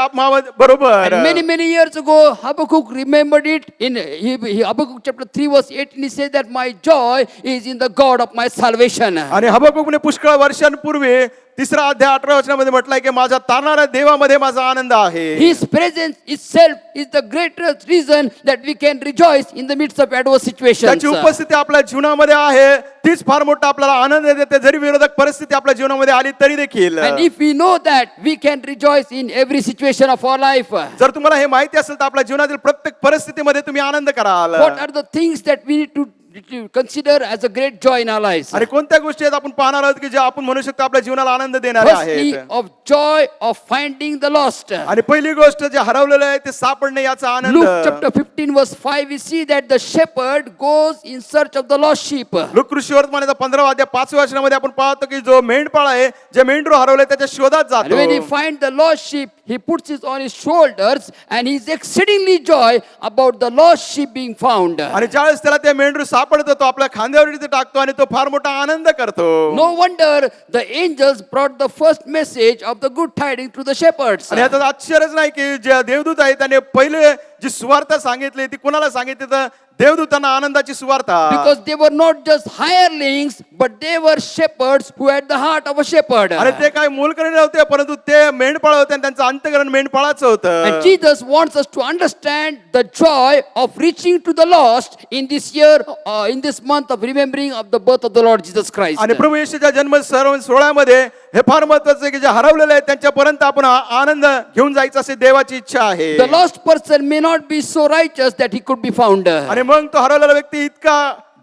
बरोबर. And many years ago, Habakkuk remembered it in Habakkuk chapter 3 verse 18. He said that my joy is in the God of my salvation. आणि हबक्कुकने पुष्कळ वर्षांपूर्वी 3 अध्याय 18 वचनामध्ये म्हटलंय की माझ्या तारणाऱ्या देवामध्ये माझा आनंद आहे. His presence itself is the greatest reason that we can rejoice in the midst of adverse situations. त्याची उपस्थिती आपल्या जीवनामध्ये आहे, तीच फार मोठा आपल्याला आनंद देते, जरी विरोधक परिस्थिती आपल्या जीवनामध्ये आली तरी देखील. And if we know that, we can rejoice in every situation of our life. जर तुम्हाला हे माहिती असेल तर आपल्या जीवनातील प्रत्येक परिस्थितीमध्ये तुम्ही आनंद कराल. What are the things that we need to consider as a great joy in our lives? आणि कोणत्या गोष्टी आहेत आपण पाहणार आहोत की जे आपण म्हणू शकतो आपल्या जीवनाला आनंद देणारे Firstly, आहेत. of joy of finding the lost. आणि पहिली गोष्ट जे हरवलेलं आहे ते सापडणे याचा आनंद. Luke chapter 15 verse 5, we see that the shepherd goes in search of the lost sheep. Luke कृष्णवर्तमानाचा 15 अध्याय 5 वचनामध्ये आपण पाहतो की जो मेंढपाळ आहे जे मेंढरू हरवले त्याच्या शोधात And when he जातो. finds the lost sheep, he puts it on his shoulders and he is exceedingly joy about the lost sheep being found. आणि ज्यावेळेस त्याला ते मेंढरू सापडतो तो आपल्या खांद्यावर तिथे टाकतो आणि तो फार मोठा आनंद करतो. No wonder the angels brought the first message of the good tidings to the shepherds. आणि याचं आश्चर्यच नाही की जे देवदूत आहे त्याने पहिले जी सुवार्ता सांगितली ती कुणाला सांगितली तर देवदूतांना आनंदाची सुवार्ता. Because they were not just hirelings, but they were shepherds who had the heart of a shepherd. आणि ते काही मोलकरणी नव्हते, परंतु ते मेंढपाळ होते आणि त्यांचं अंतःकरण मेंढपाळाचं होतं. And Jesus wants us to understand the joy of reaching to the lost in this year, in this month of remembering of the birth of the Lord Jesus Christ. आणि प्रभू येशूच्या जन्म सोहळ्यामध्ये हे फार महत्वाचं आहे की जे हरवलेले आहेत त्यांच्यापर्यंत आपण आनंद घेऊन जायचं असे देवाची इच्छा आहे. The lost person may not be so righteous that he could be found. आणि मग तो हरवलेला व्यक्ती इतका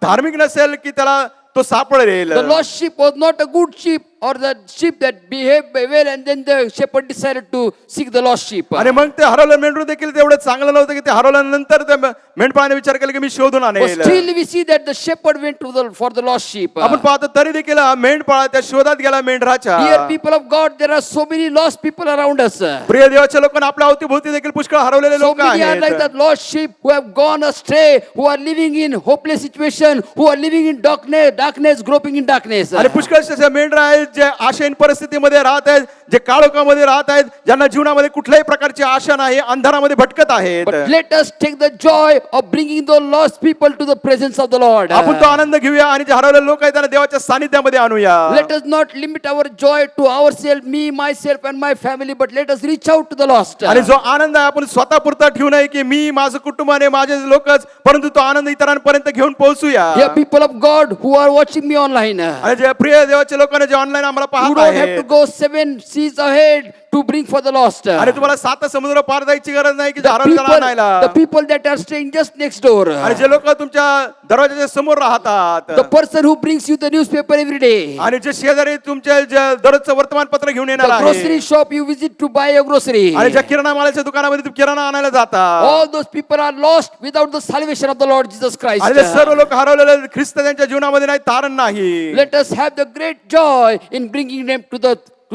धार्मिक नसेल की त्याला तो सापडेल. The lost sheep was not a good sheep or the sheep that behaved well and then the shepherd decided to seek the lost sheep. आणि मग ते हरवलेलं मेंढरू देखील तेवढं चांगलं नव्हतं की ते हरवल्यानंतर त्या मेंढपाळाने विचार केला की मी शोधून But आणेल. still we see that the shepherd went for the lost sheep. आपण पाहतो तरी देखील मेंढपाळ त्या शोधात गेला मेंढराच्या. Dear people of God, there are so many lost people around us. प्रिय देवाच्या लोकांना आपल्या अवतीभोवती देखील पुष्कळ हरवलेले So लोक many are like आहेत. that lost sheep who have gone astray, who are living in hopeless situation, who are living in darkness, groping in darkness. आणि पुष्कळ असे मेंढर आहेत जे आशाहीन परिस्थितीमध्ये राहत आहेत, जे काळोखामध्ये राहत आहेत, ज्यांना जीवनामध्ये कुठल्याही प्रकारची आशा नाही, अंधारामध्ये भटकत आहेत, But let us take the joy of bringing the lost people to the presence of the Lord. आपण तो आनंद घेऊया आणि जे हरवलेले लोक आहेत त्यांना देवाच्या सानिध्यामध्ये आणूया. Let us not limit our joy to ourselves, me, myself, and my family, but let us reach out to the lost. आणि जो आनंद आहे आपण स्वतःपुरता ठेवू नये की मी, माझं कुटुंब आणि माझे लोकच, परंतु तो आनंद इतरांपर्यंत घेऊन पोहोचूया. Dear people of God who are watching me online, आणि जे प्रिय देवाचे लोकांना जे ऑनलाईन आम्हाला you पाहत don't have to आहेत, go 7 seas ahead to bring for the lost. आणि तुम्हाला 7 समुद्र पार जायची गरज नाही की The हरवलेला आणायला. people that are staying just next door, आणि जे लोक तुमच्या दरवाजाच्या समोर राहतात, the person who brings you the newspaper every day, आणि जे शेजारी तुमच्या जे दररोजचं वर्तमानपत्र घेऊन येणार the grocery आहे, shop you visit to buy your grocery, आणि ज्या किराणा मालाच्या दुकानामध्ये तुम्ही किराणा आणायला जाता, all those people are lost without the salvation of the Lord Jesus Christ. आणि ते सर्व लोक हरवलेले ख्रिस्त त्यांच्या जीवनामध्ये नाही, तारण नाही. Let us have the great joy in bringing them to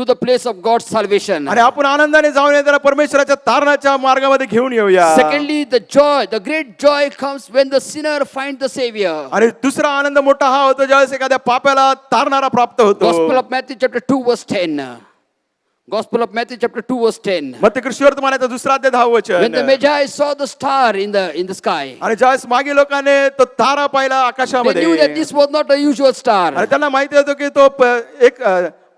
the place of God's salvation. आणि आपण आनंदाने जाऊन येताना परमेश्वराच्या तारणाच्या मार्गामध्ये घेऊन येऊया. Secondly, the great joy comes when the sinner finds the Savior. आणि दुसरा आनंद मोठा हा होतो ज्यावेळेस एखाद्या पाप्याला तारणारा प्राप्त होतो. Gospel of Matthew chapter 2 verse 10. Gospel of Matthew chapter 2 verse 10. मत्ती कृष्णवर्तमानाचा दुसरा अध्याय 10 When the वचन. Magi saw the star in the sky, आणि ज्यावेळेस मागे लोकांनी तो तारा पाहिला they आकाशामध्ये, knew that this was not a usual star. आणि त्यांना माहिती होतं की तो एक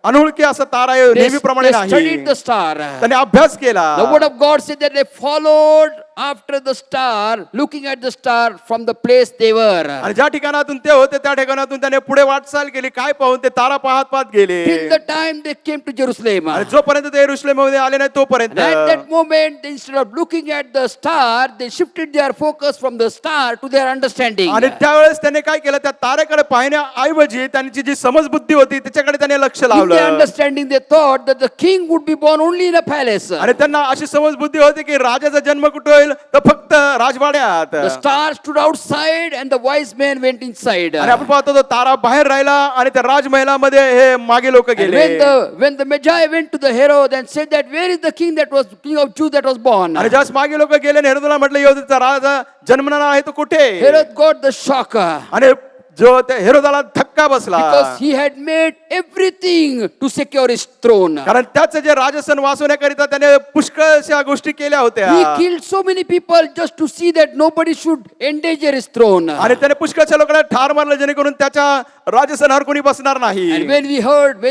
अनोळखी असा तारा आहे, They नेहमीप्रमाणे नाही. studied the star. त्यांनी अभ्यास केला. The word of God said that they followed after the star, looking at the star from the place they were. आणि ज्या ठिकाणातून ते होते त्या ठिकाणातून त्याने पुढे वाटचाल केली. काय पाहून ते तारा पाहत पाहत गेले. Till the time they came to Jerusalem. आणि जोपर्यंत ते यरूशलेममध्ये आले नाही तोपर्यंत, And at that moment, instead of looking at the star, they shifted their focus from the star to their understanding. आणि त्यावेळेस त्याने काय केलं, त्या तारेकडे पाहण्याऐवजी त्यांची जी समजबुद्धी होती त्याच्याकडे त्याने लक्ष In their लावलं. understanding, they thought that the king would be born only in a palace. आणि त्यांना अशी समजबुद्धी होती की राजाचा जन्म कुठे होईल तर फक्त राजवाड्यात. The star stood outside and the wise men went inside. आणि आपण पाहतो तो तारा बाहेर राहिला आणि त्या राजमहलामध्ये हे मागे लोक And गेले. when the Magi went to the Herod and said that where is the king of Jews that was born, आणि ज्यास मागे लोक गेले आणि हेरोदाला म्हटलं यहूदीचा राजा जन्मणार आहे तो कुठे. Herod got the shock आणि जो त्या हेरोदाला धक्का बसला, because he had made everything to secure his throne. कारण त्याचं जे राजसन वाचवण्याकरिता त्याने पुष्कळशा गोष्टी केल्या होत्या. He killed so many people just to see that nobody should endanger his throne. आणि त्याने पुष्कळशा लोकांना ठार मारलं जेणेकरून त्याच्या राजसनावर कोणी बसणार नाही. And when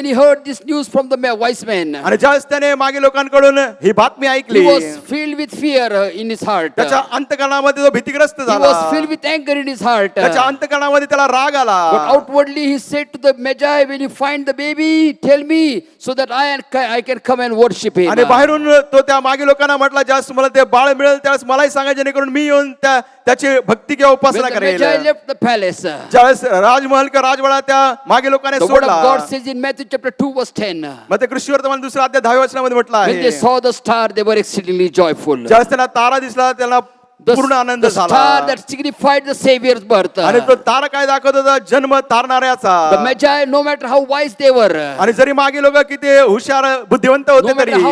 he heard this news from the wise men, आणि ज्यावेळेस त्याने मागे लोकांकडून ही बातमी he ऐकली, was filled with fear in his heart. त्याच्या अंतकरणामध्ये तो भीतिग्रस्त He झाला. was filled with anger in his heart. त्याच्या अंतकरणामध्ये त्याला राग आला. But outwardly he said to the Magi, when you find the baby, tell me so that I can come and worship him. आणि बाहेरून तो त्या मागे लोकांना म्हटला, ज्यास मला ते बाळ मिळेल त्यावेळेस मलाही सांगा जेणेकरून मी येऊन त्याची भक्ती किंवा When उपासना the करेल. Magi left the palace, ज्यावेळेस राजमहल किंवा राजवाडा त्या मागे लोकांनी the word of सोडला. God says in Matthew chapter 2 verse 10, मग ते कृष्ण वर्तमान दुसरा अध्याय 10 वचनामध्ये म्हटलं when they आहे, saw the star, they were exceedingly joyful. ज्यावेळेस त्यांना तारा दिसला त्यांना पूर्ण आनंद The star झाला. that signified the Savior's birth. आणि तो तारा काय दाखवत होता, जन्म The तारणाऱ्याचा. Magi, no matter how wise they were, आणि जरी मागे लोक किती हुशार बुद्धिवंत no होते matter तरी,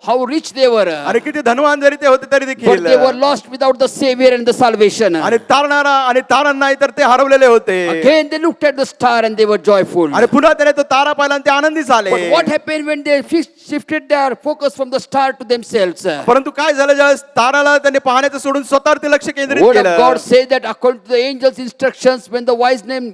how rich they were, आणि किती धनवान जरी ते होते तरी but देखील, they were lost without the Savior and the salvation. आणि तारणारा आणि तारण नाही तर ते हरवलेले होते. Again they looked at the star and they were joyful. आणि पुन्हा त्याने तो तारा पाहिला आणि ते आनंदी झाले. But what happened when they shifted their focus from the star to themselves? परंतु काय झालं, ज्यावेळेस ताराला त्यांनी पाहण्याचं सोडून स्वतःवर ते लक्ष केंद्रित Word of केलं. God says that according to the angel's instructions, when the wise men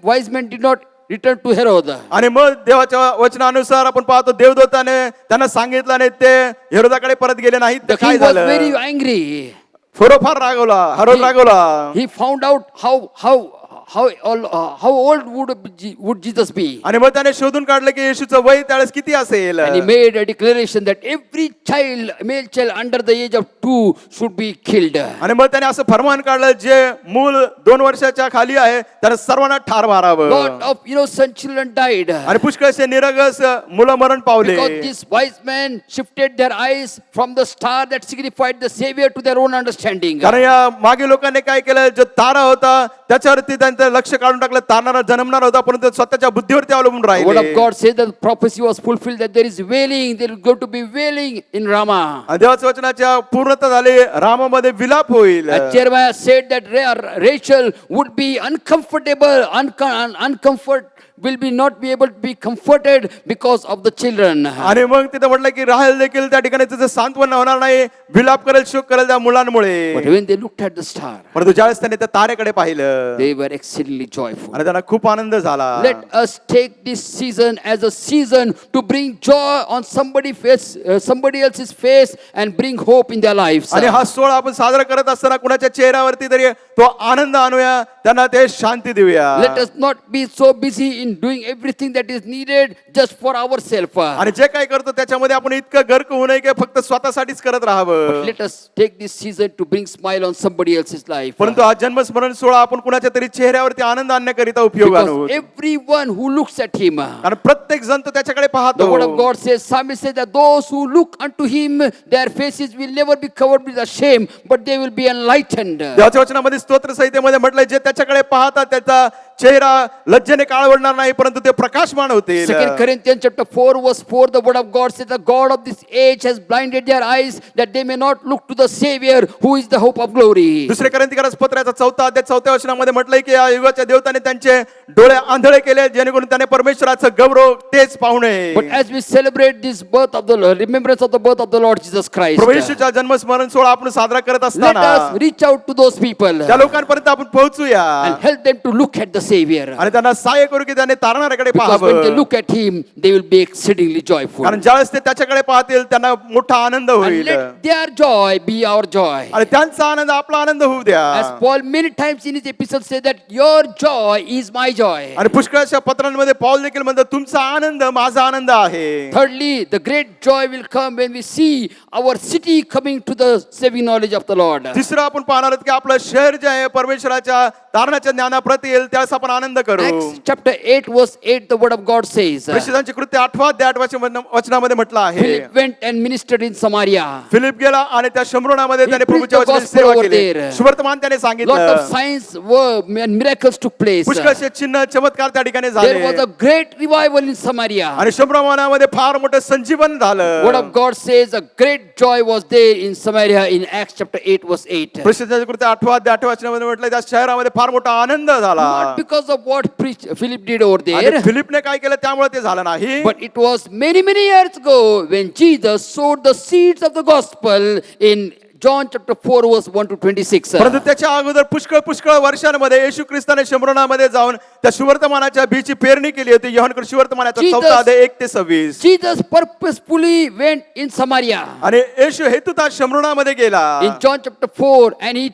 did not return to Herod, आणि मग देवाच्या वचनानुसार आपण पाहतो देवदूताने त्यांना सांगितलं आणि ते हेरोदाकडे परत गेले नाहीत. the तर काय king was very झालं, angry. फार रागवला, Harod रागवला. He found out how old would Jesus be. आणि मग त्याने शोधून काढलं की येशूचं वय त्यावेळेस किती असेल. And he made a declaration that every male child under the age of 2 should be killed. आणि मग त्याने असं फरमान काढलं, जे मूल 2 वर्षाच्या खाली आहे त्याला सर्वांना ठार मारावं. Lot of innocent children died. आणि पुष्कळसे निरगस मुलं मरण पावले. Because these wise men shifted their eyes from the star that signified the Savior to their own understanding. कारण या मागे लोकांनी काय केलं, जो तारा होता त्याच्यावरती त्यांचं ते लक्ष काढून टाकलं, तारणारा जन्मणार होता परंतु स्वतःच्या बुद्धीवरती अवलंबून The word of राहिले. God says that the prophecy was fulfilled that there is wailing, there is going to be wailing in Ramah. आणि देवाच्या वचनाच्या पूर्णता झाली, रामामध्ये विलाप होईल. And Jeremiah said that Rachel would be uncomfortable, will be not be able to be comforted because of the children. आणि मग तिथे म्हटलं की राहेल देखील त्या ठिकाणी तिचं सांत्वन होणार नाही, विलाप करेल, शोक करेल त्या मुलांमुळे. But when they looked at the star, परंतु ज्यावेळेस त्यांनी त्या तारेकडे पाहिलं they were exceedingly joyful. आणि त्यांना खूप आनंद झाला. Let us take this season as a season to bring joy on somebody else's face and bring hope in their lives. आणि हा सोहळा आपण साजरा करत असताना कुणाच्या चेहऱ्यावरती तरी तो आनंद आणूया, त्यांना ते शांती देऊया. Let us not be so busy in doing everything that is needed just for ourselves. आणि जे काही करतो त्याच्यामध्ये आपण इतकं गर्क होऊ नये की फक्त स्वतःसाठीच करत राहावं. Let us take this season to bring smile on somebody else's life. परंतु हा जन्मस्मरण सोहळा आपण कुणाच्या तरी चेहऱ्यावरती आनंद आणण्याकरिता उपयोग आणू. Because everyone who looks at him, आणि प्रत्येक जण तो त्याच्याकडे the पाहतो. word of God says, Psalmist says that those who look unto him, their faces will never be covered with shame, but they will be enlightened. देवाच्या वचनामध्ये स्तोत्र संहितेमध्ये म्हटलंय, जे त्याच्याकडे पाहतात त्याचा चेहरा लज्जेने काळवडणार नाही परंतु ते प्रकाशमान होतील. 2 Corinthians chapter 4 verse 4, the word of God says, the God of this age has blinded their eyes that they may not look to the Savior who is the hope of glory. दुसरे कोरिंथीकरास पत्राचा 4वा अध्याय 4व्या वचनामध्ये म्हटलंय की या युगाच्या देवताने त्यांचे डोळे आंधळे केले जेणेकरून त्याने परमेश्वराचं गौरव तेच पाहू नये. But as we celebrate this birth of the remembrance of the birth of the Lord Jesus Christ, प्रभू येशूचा जन्मस्मरण सोहळा आपण साजरा करत let असताना us reach out to those people त्या लोकांपर्यंत आपण पोहोचूया and help them to look at the Savior. आणि त्यांना सहाय्य करू की त्याने तारणाऱ्याकडे Because when they पाहावं. look at him, they will be exceedingly joyful. कारण ज्यावेळेस ते त्याच्याकडे पाहतील त्यांना मोठा आनंद And होईल let their joy be our joy. आणि त्यांचा आनंद आपला आनंद होऊ द्या. As Paul many times in his epistle said that your joy is my joy. आणि पुष्कळशा पत्रांमध्ये पौल देखील म्हणतो तुमचा आनंद माझा आनंद आहे. Thirdly, the great joy will come when we see our city coming to the saving knowledge of the Lord. तिसरं आपण पाहणार आहोत की आपलं शहर जे आहे परमेश्वराच्या तारणाच्या ज्ञानाप्रती येईल त्यास आपण आनंद करू. Acts chapter 8 verse 8, the word of God says, प्रेषितांची कृत्य 8व्या अध्याय 8व्या वचनामध्ये म्हटलं आहे, Philip went and ministered in Samaria. Philip गेला आणि त्या शमरोनामध्ये त्याने preached प्रभूच्या the वचनाची gospel सेवा over केली. there. सुवर्तमान त्याने Lot of सांगितलं. signs were and miracles took place. पुष्कळशे चिन्ह चमत्कार त्या ठिकाणी There was झाले a great revival in Samaria. आणि शमरोनामध्ये फार मोठं संजीवन Word झालं. of God says a great joy was there in Samaria in Acts chapter 8 verse 8. प्रेषितांची कृत्य 8व्या अध्याय 8व्या वचनामध्ये म्हटलं त्या शहरामध्ये फार मोठा आनंद झाला. Not because of what Philip did over आणि there, फिलिपने काय केलं त्यामुळे ते झालं नाही. but it was many years ago when Jesus sowed the seeds of the gospel in John chapter 4 verse 1 to 26. परंतु त्याच्या अगोदर पुष्कळ वर्षांमध्ये येशू ख्रिस्ताने शमरोनामध्ये जाऊन त्या सुवर्तमानाच्या बीची पेरणी केली होती. योहानकडे सुवर्तमानाचा Jesus- 4वा अध्याय 1 ते 26. Jesus purposefully went in Samaria आणि येशू हेतुता शमरोनामध्ये गेला. in John chapter 4 and he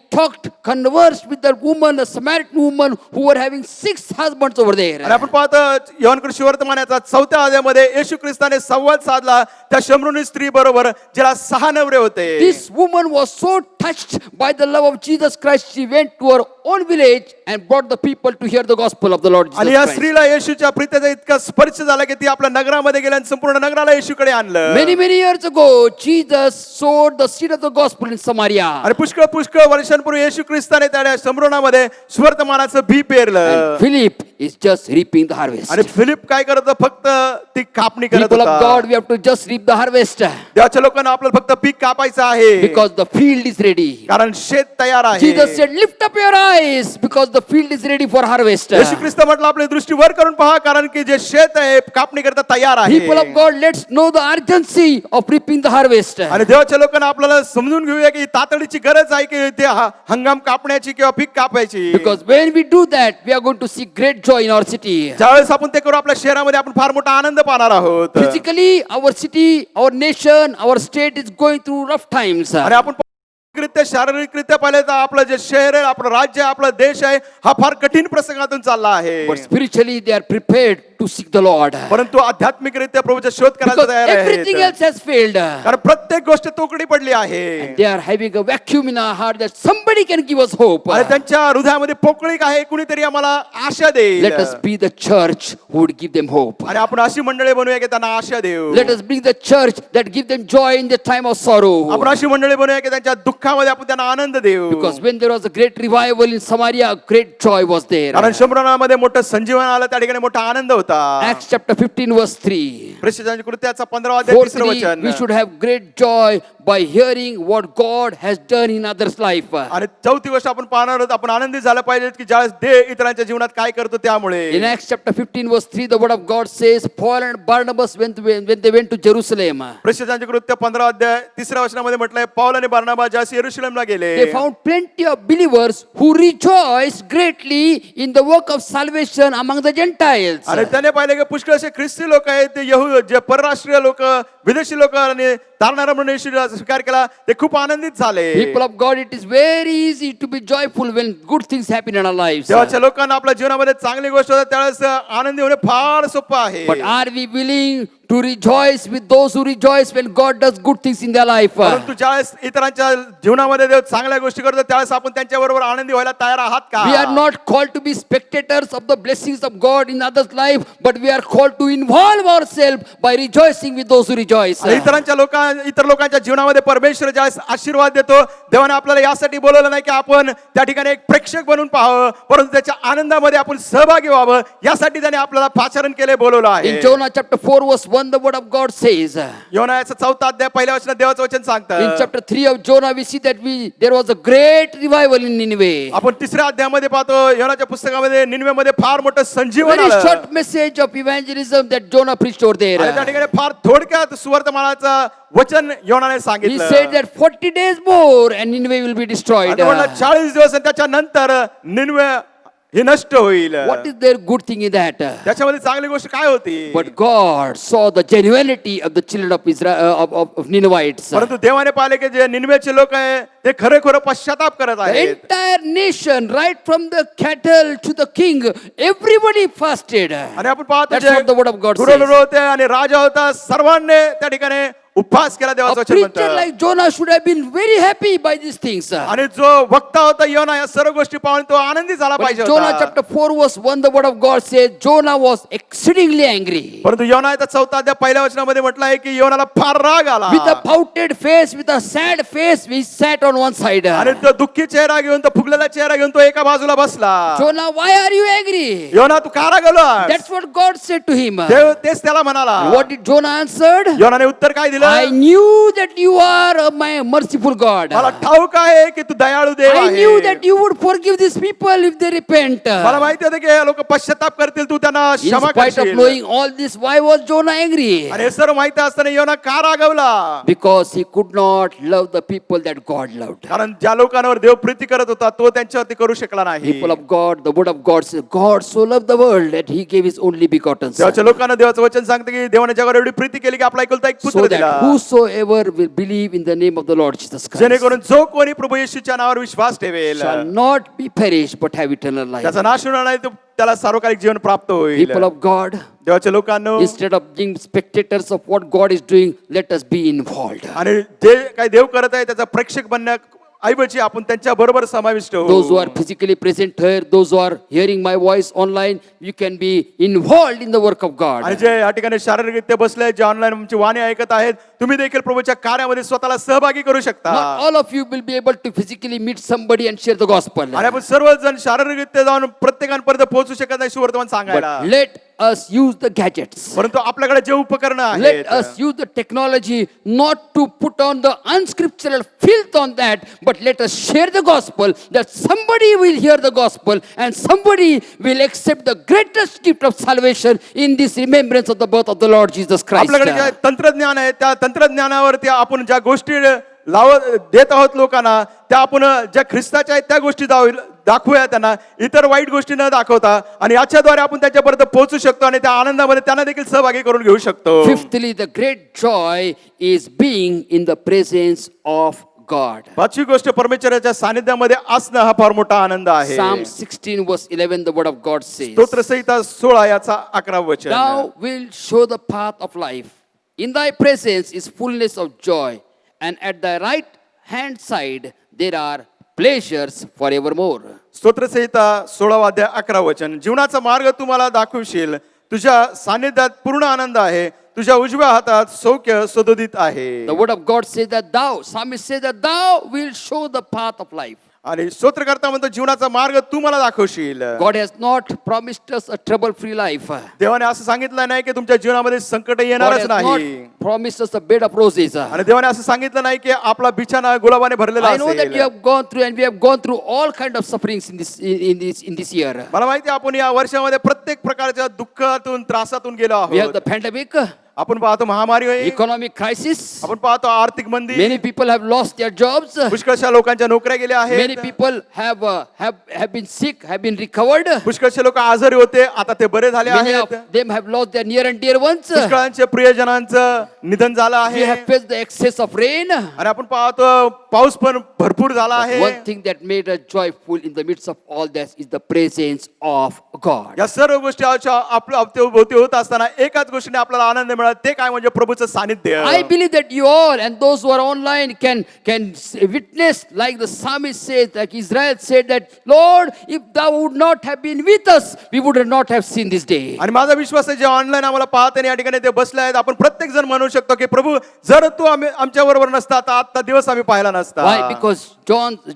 conversed with the woman, a Samaritan woman who were having 6 husbands over आणि there. आपण पाहतो योहानकडे सुवर्तमानाचा 4व्या अध्यायामध्ये येशू ख्रिस्ताने संवाद साधला त्या शमरोनी स्त्री बरोबर जिला 6 नवरे होते. This woman was so touched by the love of Jesus Christ, she went to her own village and brought the people to hear the gospel of the Lord Jesus आणि या Christ. स्त्रीला येशूच्या प्रीतीचा इतका स्पर्श झाला की ती आपल्या नगरामध्ये गेली आणि संपूर्ण नगराला येशूकडे आणलं. Many years ago, Jesus sowed the seed of the gospel in Samaria. आणि पुष्कळ वर्षांपूर्वी येशू ख्रिस्ताने त्या शमरोनामध्ये सुवर्तमानाचं बी पेरलं. And Philip is just reaping the harvest. आणि फिलिप काय करत होता? फक्त ती कापणी करत People of होता. God, we have to just reap the harvest देवाच्या लोकांना आपल्याला फक्त पीक कापायचं आहे because the field is ready. कारण शेत तयार आहे. Jesus said, lift up your eyes because the field is ready for harvest. येशू ख्रिस्त म्हटलं आपली दृष्टी वर करून पहा कारण की जे शेत आहे कापणी करता तयार आहे. People of God, let's know the urgency of reaping the harvest. आणि देवाच्या लोकांना आपल्याला समजून घेऊया की तातडीची गरज आहे की ते हंगाम कापण्याची किंवा पीक कापायची. Because when we do that, we are going to see great joy in our city. ज्यावेळेस आपण ते करू आपल्या शहरामध्ये आपण फार मोठा आनंद पाहणार आहोत. Physically, our city, our nation, our state is going through rough times. आणि आपण शारीरिकरित्या पाहिले तर आपलं जे शहर आहे आपलं राज्य आहे आपला देश आहे हा फार कठीण प्रसंगातून चालला आहे. But spiritually, they are prepared to seek the Lord. परंतु आध्यात्मिकरित्या प्रभूचा शोध करायला Because तयार everything आहेत else has failed. कारण प्रत्येक गोष्ट तोकडी पडली आहे They are having a vacuum in our heart that somebody can give us hope. आणि त्यांच्या हृदयामध्ये पोकळीक आहे कुणीतरी आम्हाला आशा देईल Let us be the church who would give them hope. आणि आपण अशी मंडळी बनवूया की त्यांना आशा देऊ Let us be the church that give them joy in the time of sorrow. आपण अशी मंडळी बनवूया की त्यांच्या दुःखामध्ये आपण त्यांना आनंद देऊ Because when there was a great revival in Samaria, great joy was there. कारण शंभरामध्ये मोठं संजीवन आलं त्या ठिकाणी मोठा आनंद होता Acts chapter 15 verse 3. प्रेषितांच्या कृत्याचा 15 अध्याय 3 Fourthly, वचन we should have great joy by hearing what God has done in others' life. आणि चौथी गोष्ट आपण पाहणार आहोत आपण आनंदी झालं पाहिजे की ज्यावेळेस देव इतरांच्या जीवनात काय करतो त्यामुळे In Acts chapter 15 verse 3, the word of God says, Paul and Barnabas when they went to Jerusalem, प्रेषितांचे कृत्य 15 अध्याय 3 वचनामध्ये म्हटलंय पौल आणि बार्नबा ज्यास यरूशलेमला गेले they found plenty of believers who rejoiced greatly in the work of salvation among the Gentiles. आणि त्याने पाहिले की पुष्कळ असे ख्रिस्ती लोक आहेत ते जे परराष्ट्रीय लोक विदेशी लोक आणि तारणारा म्हणून येशूचा स्वीकार केला ते खूप आनंदित झाले People of God, it is very easy to be joyful when good things happen in our lives. देवाच्या लोकांना आपल्या जीवनामध्ये चांगली गोष्ट होते त्यावेळेस आनंदी होणे फार सोपं आहे But are we willing to rejoice with those who rejoice when God does good things in their life? परंतु ज्यावेळेस इतरांच्या जीवनामध्ये देव चांगल्या गोष्टी करतो त्यावेळेस आपण त्यांच्या बरोबर आनंदी व्हायला तयार आहात का We are not called to be spectators of the blessings of God in others' life, but we are called to involve ourselves by rejoicing with those who rejoice. आणि इतर लोकांच्या जीवनामध्ये परमेश्वर ज्यावेळेस आशीर्वाद देतो देवाने आपल्याला यासाठी बोलवलं नाही की आपण त्या ठिकाणी एक प्रेक्षक बनून पाहावं परंतु त्याच्या आनंदामध्ये आपण सहभागी व्हावं यासाठी त्याने आपल्याला पाचारण केले बोलवलं In आहे Jonah chapter 4 verse 1, the word of God says, योनाचा 4 अध्याय पहिल्या वचनात देवाचं वचन in सांगतं chapter 3 of Jonah, we see that there was a great revival in Nineveh. आपण 3ऱ्या अध्यायामध्ये पाहतो योनाच्या पुस्तकामध्ये निनवेमध्ये फार मोठं संजीवन Very आलं short message of evangelism that Jonah preached over आणि त्या there. ठिकाणी फार थोडक्यात सुवर्तमानाचं वचन योनाने He सांगितलं said that 40 days more and Nineveh will be destroyed. आता म्हणलं 40 दिवस आणि त्याच्यानंतर निनवे हे नष्ट होईल What is there good thing in that? त्याच्यामध्ये चांगली गोष्ट काय होती But God saw the genuinity of the children of Israel of Ninevites. परंतु देवाने पाहिले की जे निनवेचे लोक आहे ते खरे खरं पश्चाताप करत The आहेत entire nation, right from the cattle to the king, everybody fasted. आणि आपण पाहतो That's जे what the word of God Guru says. होते आणि राजा होता सर्वांनी त्या ठिकाणी उपवास केला A देवाचं वचन preacher म्हणतं like Jonah should have been very happy by these things. आणि जो वक्ता होता योना या सर्व गोष्टी पाहून तो आनंदी झाला But पाहिजे in Jonah होता chapter 4 verse 1, the word of God says Jonah was exceedingly angry. परंतु योना याचा 4 अध्याय पहिल्या वचनामध्ये म्हटलं आहे की योनाला फार राग आला With a pouted face, with a sad face, he sat on one side. आणि तो दुःखी चेहरा घेऊन तो फुगलेला चेहरा घेऊन तो एका बाजूला बसला Jonah, why are you angry? योना तू का रागवलास That's what God said to him. देव तेच त्याला म्हणाला What did Jonah answered? योनाने उत्तर काय दिलं I knew that you are my merciful God. मला ठाऊक आहे की तू दयाळू देव I आहे knew that you would forgive these people if they repent. मला माहिती होतं की हे लोक पश्चाताप करतील तू त्यांना In क्षमा spite of करशील knowing all this, why was Jonah angry? आणि हे सर्व माहिती असताना योना का रागवला Because he could not love the people that God loved. कारण ज्या लोकांवर देव प्रीती करत होता तो त्यांच्यावरती करू शकला नाही People of God, the word of God says, God so loved the world that he gave his only begotten son. देवाच्या लोकांना देवाचं वचन सांगतं की देवाने जगावर एवढी प्रीती केली की आपला एकुलता एक पुत्र So दिला that whosoever will believe in the name of the Lord Jesus Christ जेणेकरून जो कोणी प्रभू येशूच्या नावावर विश्वास ठेवेल shall not be perished but have eternal life. त्याचा नाश होणार नाही तो त्याला सार्वकालिक जीवन प्राप्त होईल People of God, देवाच्या लोकांनो instead of being spectators of what God is doing, let us be involved. आणि जे काही देव करत आहे त्याचा प्रेक्षक बनण्याऐवजी आपण त्यांच्या बरोबर समाविष्ट Those who होऊ are physically present here, those who are hearing my voice online, you can be involved in the work of आणि God. जे या ठिकाणी शारीरिकरित्या बसले जे ऑनलाईन आमची वाणी ऐकत आहेत तुम्ही देखील प्रभूच्या कार्यामध्ये स्वतःला सहभागी करू शकता Not all of you will be able to physically meet somebody and share the gospel. आणि आपण सर्वजण शारीरिकरित्या जाऊन प्रत्येकांपर्यंत पोहोचू शकत नाही सुवर्तमान सांगायला But let us use the gadgets. परंतु आपल्याकडे जे उपकरण Let आहेत us use the technology not to put on the unscriptural filth on that, but let us share the gospel that somebody will hear the gospel and somebody will accept the greatest gift of salvation in this remembrance of the birth of the Lord Jesus Christ. आपल्याकडे जे तंत्रज्ञान आहे त्या तंत्रज्ञानावरती आपण ज्या गोष्टी देत आहोत लोकांना त्या आपण ज्या ख्रिस्ताच्या आहेत त्या गोष्टी दाखवूया त्यांना इतर वाईट गोष्टी न दाखवता आणि याच्याद्वारे आपण त्याच्यापर्यंत पोहोचू शकतो आणि त्या आनंदामध्ये त्यांना देखील सहभागी करून घेऊ शकतो Fifthly, the great joy is being in the presence of God. पाचवी गोष्ट परमेश्वराच्या सानिध्यामध्ये असणं हा फार मोठा आनंद आहे. Psalm 16 verse 11, the word of God says, स्तोत्रसंहिता 16 याचा 11 वचन. Thou wilt show the path of life. In thy presence is fullness of joy, and at thy right hand side there are pleasures forevermore. स्तोत्रसंहिता 16 अध्याय 11 वचन. जीवनाचा मार्ग तुम्हाला दाखवशील, तुझ्या सानिध्यात पूर्ण आनंद आहे, तुझ्या उजव्या हातात सौख्य सदोदित आहे. The word of God says that thou, psalmist says that thou wilt show the path of life. आणि स्तोत्रकर्ता म्हणतो जीवनाचा मार्ग तू मला दाखवशील. God has not promised us a trouble-free life. देवाने असं सांगितलं नाही की तुमच्या जीवनामध्ये संकट God येणारच has नाही. not promised us a bed of roses. आणि देवाने असं सांगितलं नाही की आपला बिछाना गुलाबाने भरलेला I know that you असेल. have gone through, and we have gone through all kind of sufferings in this year. मला माहिती आहे आपण या वर्षामध्ये प्रत्येक प्रकारच्या दुःखातून त्रासातून गेलो We have आहोत. the pandemic, आपण पाहतो महामारी आहे, economic crisis. आपण पाहतो आर्थिक मंदी, Many people have lost their jobs. पुष्कळशा लोकांच्या नोकऱ्या गेल्या Many आहेत, people have been sick, have been recovered. पुष्कळशे लोक आजारी होते आता ते बरे झाले Many आहेत. of them have lost their near and dear ones. पुष्कळांचे प्रियजनांचं निधन झालं We आहे. have faced the excess of rain. आणि आपण पाहतो पाऊस पण भरपूर झाला आहे. One thing that made us joyful in the midst of all this is the presence of God. या सर्व गोष्टी आपल्या अवतीभोवती होत असताना एकाच गोष्टीने आपल्याला आनंद मिळाला, ते काय म्हणजे प्रभूचं सानिध्य. I believe that you all and those who are online can witness, like the psalmist said, like Israel said that, Lord, if thou would not have been with us, we would not have seen this day. आणि माझा विश्वास आहे जे online आम्हाला पाहत आणि या ठिकाणी ते बसले आहेत, आपण प्रत्येक जण म्हणू शकतो की प्रभू जर तू आमच्या बरोबर नसता तर आजचा दिवस आम्ही पाहिला नसता. Why? Because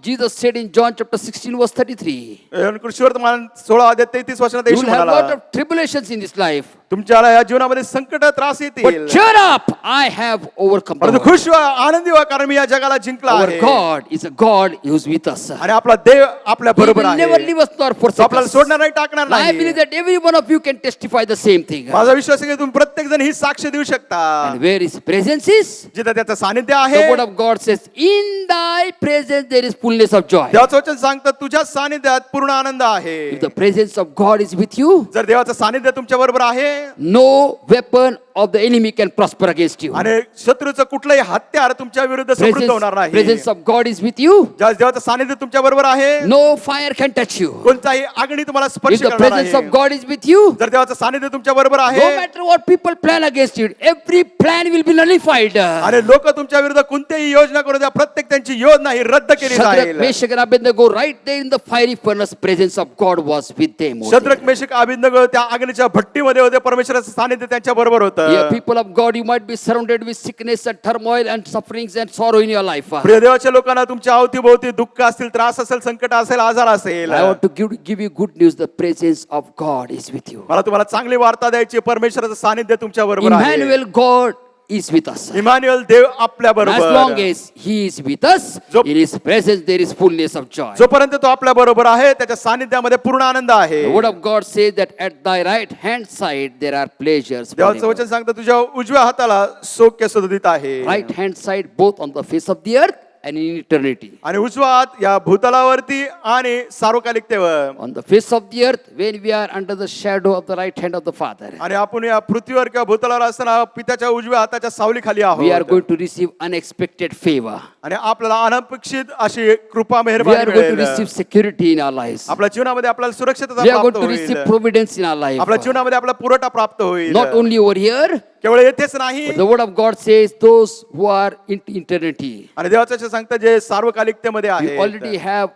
Jesus said in John chapter 16 verse 33, कृष्णवर्तमान 16 अध्याय 33 वचनात you Yeshu will have a lot म्हणाला, of tribulations in this life. तुमच्याला या जीवनामध्ये संकट त्रास येतील, But cheer up, I have overcome the परंतु world. खुश व्हा, आनंदी व्हा, कारण मी या जगाला जिंकला Our आहे. God is a God who is with us. आणि आपला देव आपल्या He बरोबर will never आहे. leave us nor तो forsake आपल्याला us. सोडणार नाही, टाकणार I believe नाही. that every one of you can testify the same thing. माझा विश्वास आहे की तुम्ही प्रत्येक जण ही साक्ष देऊ शकता. And where His presence is, जिथे त्याचं सानिध्य the आहे, word of God says, in thy presence there is fullness of joy. देवाचं वचन सांगतं तुझ्या सानिध्यात पूर्ण आनंद आहे. If the presence of God is with you, जर देवाचं सानिध्य तुमच्या बरोबर आहे no weapon of the enemy can prosper against you. आणि शत्रूचं कुठलंही हत्यार तुमच्या विरुद्ध समृद्ध होणार नाही. Presence of God is with you, ज्या देवाचं सानिध्य तुमच्या बरोबर आहे, no fire can touch you. कोणताही अग्नी तुम्हाला If स्पर्श the करणार presence of नाही. God is with you, जर देवाचं सानिध्य तुमच्या बरोबर no आहे matter what people plan against you, every plan will be nullified. आणि लोक तुमच्या विरुद्ध कोणतीही योजना करू द्या, प्रत्येक त्यांची योजना ही रद्द केली Shadrach, जाईल. Meshach and Abednego, right there in the fiery furnace, presence of God was with them. Shadrach Meshach Abednego त्या अग्नीच्या भट्टीमध्ये होते, परमेश्वराचं सानिध्य त्यांच्या बरोबर Dear होतं. people of God, you might be surrounded with sickness and turmoil and sufferings and sorrow in your life. प्रिय देवाच्या लोकांना तुमच्या अवतीभोवती दुःख असतील, त्रास असेल, संकट असेल, आजार असेल, I want to give you good news. The presence of God is with you. मला तुम्हाला चांगली वार्ता द्यायची, परमेश्वराचं सानिध्य तुमच्या बरोबर आहे. Emmanuel, God is with us. Emmanuel देव आपल्या As long बरोबर. as He is with us, in His presence there is fullness of joy. जोपर्यंत तो आपल्या बरोबर आहे त्याच्या सानिध्यामध्ये पूर्ण आनंद आहे. The word of God says that at thy right hand side there are pleasures. देवाचं forever. वचन सांगतं तुझ्या उजव्या हाताला सौख्य सदोदित आहे. Right hand side both on the face of the earth and in eternity. आणि उजवा हात या भूतलावरती आणि सार्वकालिकतेवर. On the face of the earth, when we are under the shadow of the right hand of the Father, आणि आपण या पृथ्वीवर किंवा भूतलावर असताना पित्याच्या उजव्या हाताच्या सावलीखाली we are आहोत. going to receive unexpected favor. आणि आपल्याला अनपेक्षित अशी कृपा We मेहरबानी are going to मिळेल. receive security in our lives. आपल्या जीवनामध्ये आपल्याला सुरक्षितता We are going प्राप्त to receive होईल. providence in our life. आपल्या जीवनामध्ये आपला पुरवठा प्राप्त होईल. Not only over here, केवळ येथेच नाही, but the word of God says those who are in eternity. आणि देवाचं सांगतं जे सार्वकालिकतेमध्ये We आहे, already have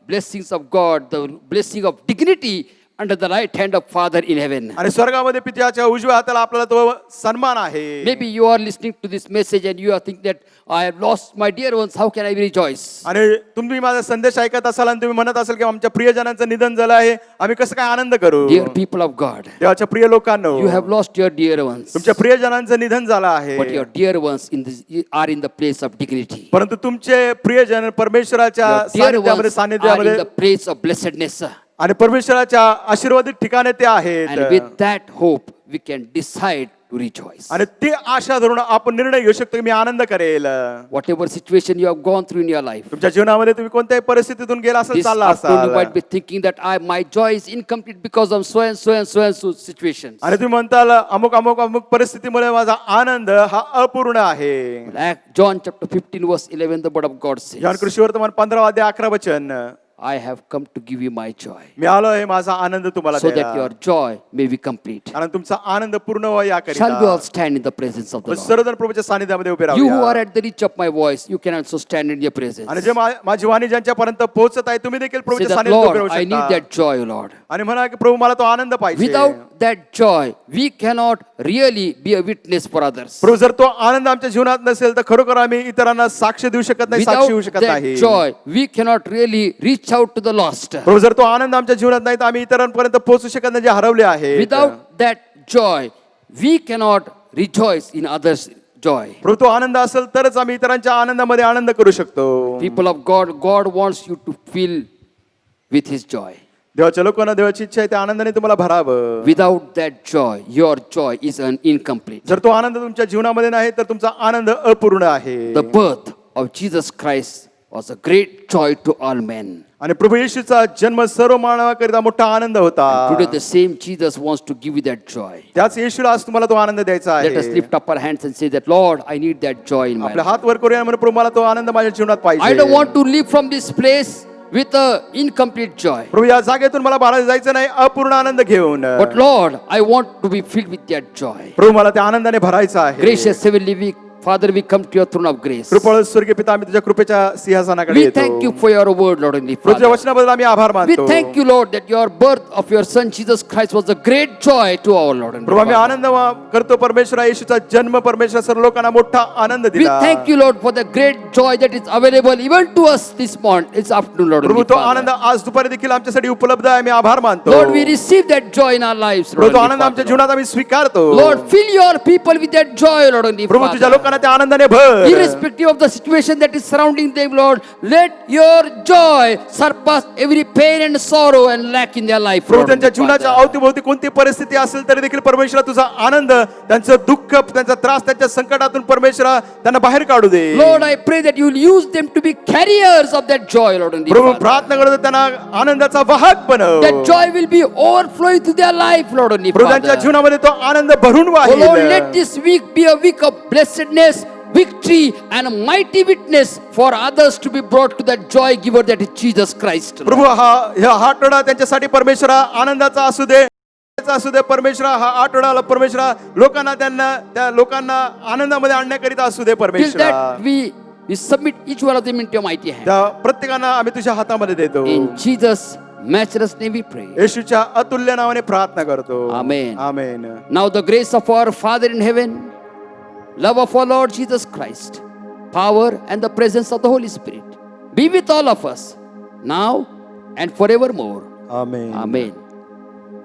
blessings of God, the blessing of dignity under the right hand of Father in heaven. आणि स्वर्गामध्ये पित्याच्या उजव्या हाताला आपल्याला तो सन्मान आहे. Maybe you are listening to this message and you are thinking that I have lost my dear ones. How can I rejoice? आणि तुम्ही माझा संदेश ऐकत असाल आणि तुम्ही म्हणत असाल की आमच्या प्रियजनांचं निधन झालं आहे, आम्ही कसं काय आनंद करू. Dear people of God, देवाच्या प्रिय लोकांनो, you have lost your dear ones, तुमच्या प्रियजनांचं निधन झालं आहे, but your dear ones are in the place of dignity. परंतु तुमचे प्रियजन परमेश्वराच्या Your dear सानिध्यामध्ये ones are in सानिध्यामध्ये the place of blessedness. आणि परमेश्वराच्या आशीर्वादित ठिकाणी ते आहेत. And with that hope, we can decide to rejoice. आणि ते आशा धरून आपण निर्णय घेऊ शकतो की मी आनंद करेल. Whatever situation you have gone through in your life, तुमच्या जीवनामध्ये तुम्ही कोणत्याही परिस्थितीतून गेला असेल, this चालला afternoon you असाल, might be thinking that my joy is incomplete because of so and so and so and so situations. आणि तुम्ही म्हणताल अमुक अमुक अमुक परिस्थितीमुळे माझा आनंद हा अपूर्ण आहे. John chapter 15 verse 11, the word of God says, John कृष्णवर्तमान 15 अध्याय 11 वचन, I have come to give you my joy, मी आलो आहे माझा आनंद तुम्हाला so that द्यायला, your joy may be complete. आणि तुमचा आनंद पूर्ण व्हावा Shall we याकरिता. all stand in the presence of the Lord? सर्वजण प्रभूच्या सानिध्यामध्ये उभे You who are राहूया. at the reach of my voice, you can also stand in your presence. आणि जे माझी वाणी ज्यांच्यापर्यंत पोहोचत आहे, तुम्ही देखील Say प्रभूच्या that, सानिध्यात उभे Lord, राहू I need शकता. that joy, Lord. आणि म्हणा की प्रभू मला तो आनंद पाहिजे. Without that joy, we cannot really be a witness for others. प्रभू जर तो आनंद आमच्या जीवनात नसेल तर खरोखर आम्ही इतरांना साक्ष देऊ शकत नाही, साक्षी होऊ Without शकत that नाही. joy, we cannot really reach out to the lost. प्रभू जर तो आनंद आमच्या जीवनात नाही तर आम्ही इतरांपर्यंत पोहोचू शकत नाही जे हरवले आहे. Without that joy, we cannot rejoice in others' joy. प्रभू तो आनंद असेल तरच आम्ही इतरांच्या आनंदामध्ये आनंद करू शकतो. People of God, God wants you to fill with His joy. देवाच्या लोकांना देवाची इच्छा आहे त्या आनंदाने तुम्हाला भरावं. Without that joy, your joy is incomplete. जर तो आनंद तुमच्या जीवनामध्ये नाही तर तुमचा आनंद अपूर्ण आहे. The birth of Jesus Christ was a great joy to all men. आणि प्रभू येशूचा जन्म सर्व मानवाकरिता मोठा आनंद होता. Today the same Jesus wants to give you that joy. त्याच येशूला आज तुम्हाला तो आनंद द्यायचा Let us आहे. lift up our hands and say that, Lord, I need that joy in my आपले life. हात वर करूया म्हणून प्रभू मला तो आनंद माझ्या जीवनात I पाहिजे. don't want to leave from this place with a incomplete joy. प्रभू या जागेतून मला बाहेर जायचं नाही अपूर्ण आनंद घेऊन. But Lord, I want to be filled with that joy. प्रभू मला त्या आनंदाने भरायचं आहे. Gracious Heavenly Father, we come to your throne of grace. कृपळ स्वर्गीय पिता आम्ही तुझ्या कृपेच्या सिंहासनाकडे We येतो. thank you for your word, Lord and तुझ्या Father. वचनाबद्दल आम्ही आभार We मानतो. thank you, Lord, that your birth of your Son Jesus Christ was a great joy to our Lord and प्रभू आम्ही Father. आनंद करतो परमेश्वरा येशूचा जन्म परमेश्वर सर्व लोकांना मोठा आनंद We दिला. thank you, Lord, for the great joy that is available even to us this morning, this afternoon, Lord Prabhu and तो आनंद Father. आज दुपारी देखील आमच्यासाठी उपलब्ध आहे. आम्ही आभार मानतो. Lord, we receive that joy in our lives, Prabhu Lord तो and आनंद आमच्या Father. जीवनात आम्ही स्वीकारतो. Lord, fill your people with that joy, Lord and प्रभू तुझ्या Father. लोकांना त्या आनंदाने भर. Irrespective of the situation that is surrounding them, Lord, let your joy surpass every pain and sorrow and lack in their life, Prabhu Lord and त्यांच्या जीवनाच्या Father. अवतीभोवती कोणती परिस्थिती असेल तरी देखील परमेश्वरा तुझा आनंद त्यांचं दुःख त्यांचा त्रास त्यांच्या संकटातून परमेश्वरा त्यांना बाहेर काढू दे. Lord, I pray that you will use them to be carriers of that joy, Lord and Prabhu Father. प्रार्थना करतो त्यांना आनंदाचा वाहक बनव. That joy will be overflowing to their life, Lord and प्रभू त्यांच्या Father. जीवनामध्ये तो आनंद भरून Oh Lord, let वाहेल. this week be a week of blessedness, victory, and a mighty witness for others to be brought to that joy giver that is Jesus Christ. Lord. प्रभू हा आठवडा त्यांच्यासाठी परमेश्वरा आनंदाचा असू दे, असू दे परमेश्वरा. हा आठवडा परमेश्वरा लोकांना त्या लोकांना आनंदामध्ये आणण्याकरिता असू दे Till परमेश्वरा. that we submit each one of them into your mighty hand. त्या प्रत्येकांना आम्ही तुझ्या हातामध्ये देतो. In Jesus' matchless name we pray. येशूच्या अतुल्य नावाने प्रार्थना करतो. Amen. Amen. Now the grace of our Father in heaven, love of our Lord Jesus Christ, power and the presence of the Holy Spirit be with all of us now and forevermore. Amen. Amen.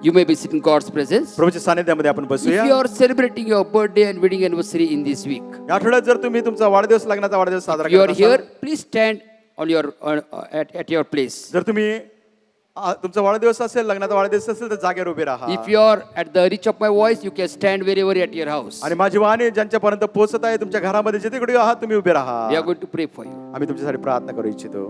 You may be sitting in God's presence. प्रभूच्या सानिध्यामध्ये आपण If बसूया. you are celebrating your birthday and wedding anniversary in this week, या आठवड्यात जर तुम्ही तुमचा वाढदिवस लग्नाचा वाढदिवस साजरा if you are करत here, असाल, please stand on your at your place. जर तुम्ही तुमचा वाढदिवस असेल लग्नाचा वाढदिवस असेल तर जागेवर उभे राहा. If you are at the reach of my voice, you can stand wherever at your house. आणि माझी वाणी ज्यांच्यापर्यंत पोहोचत आहे तुमच्या घरामध्ये जिथे कुठे आहात तुम्ही उभे राहा. We are going to pray for you. आम्ही तुमच्यासाठी प्रार्थना करू इच्छितो.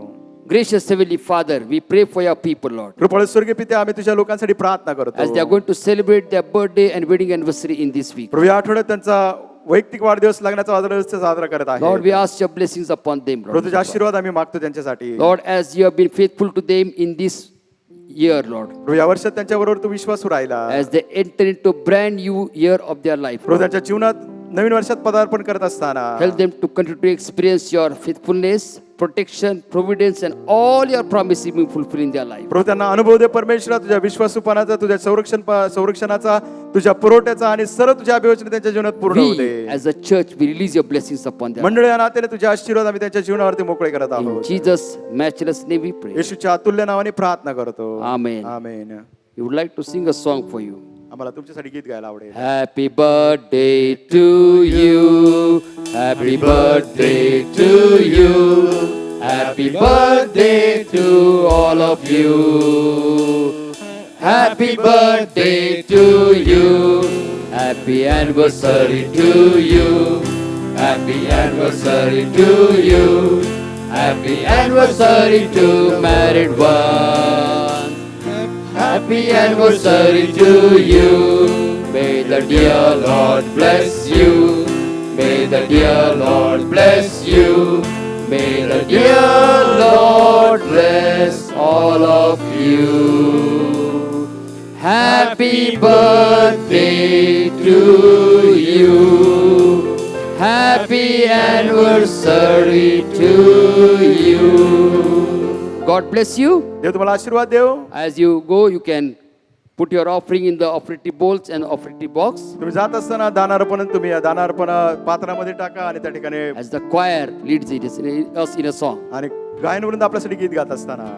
Gracious Heavenly Father, we pray for your people, Lord, कृपळ स्वर्गीय पित्या आम्ही तुझ्या लोकांसाठी प्रार्थना as they करतो. are going to celebrate their birthday and wedding anniversary in this week. प्रभू या आठवड्यात त्यांचा वैयक्तिक वाढदिवस लग्नाचा वाढदिवस साजरा करत आहे. Lord, we ask your blessings upon them, Prabhu Lord. तुझे आशीर्वाद आम्ही मागतो त्यांच्यासाठी. Lord, as you have been faithful to them in this year, Lord, प्रभू या वर्षात त्यांच्याबरोबर तू विश्वासू राहिला. as they enter into a brand new year of their life, Prabhu Lord, त्यांच्या जीवनात नवीन वर्षात पदार्पण करत असताना help them to continue to experience your faithfulness, protection, providence, and all your promises being fulfilled in their life. प्रभू त्यांना अनुभव दे परमेश्वरा तुझ्या विश्वासूपणाचा, तुझ्या संरक्षणाचा, तुझ्या पुरवठ्याचा आणि सर्व तुझ्या अभिवचने त्यांच्या जीवनात पूर्ण होऊ We, they. as a church, we release your blessings upon them. मंडळी या नात्याने तुझे आशीर्वाद आम्ही त्यांच्या जीवनावरती मोकळे करत In आहोत. Jesus' matchless name we pray. येशूच्या अतुल्य नावाने प्रार्थना करतो. Amen. Amen. We would like to sing a song for you. आम्हाला तुमच्यासाठी गीत गायला आवडेल. Happy birthday to you. Happy birthday to you. Happy birthday to all of you. Happy birthday to you. Happy anniversary to you. Happy anniversary to you. Happy anniversary to married one. Happy anniversary to you. May the dear Lord bless you. May the dear Lord bless you. May the dear Lord bless all of you. Happy birthday to you. Happy anniversary to you. God bless you. देव तुम्हाला आशीर्वाद देव. As you go, you can put your offering in the offering bowls and offering box. तुम्ही जात असताना दानार्पण तुम्ही या दानार्पण पात्रामध्ये टाका आणि त्या ठिकाणी As the choir leads us in a song. आणि गायन वृंद आपल्यासाठी गीत गात असताना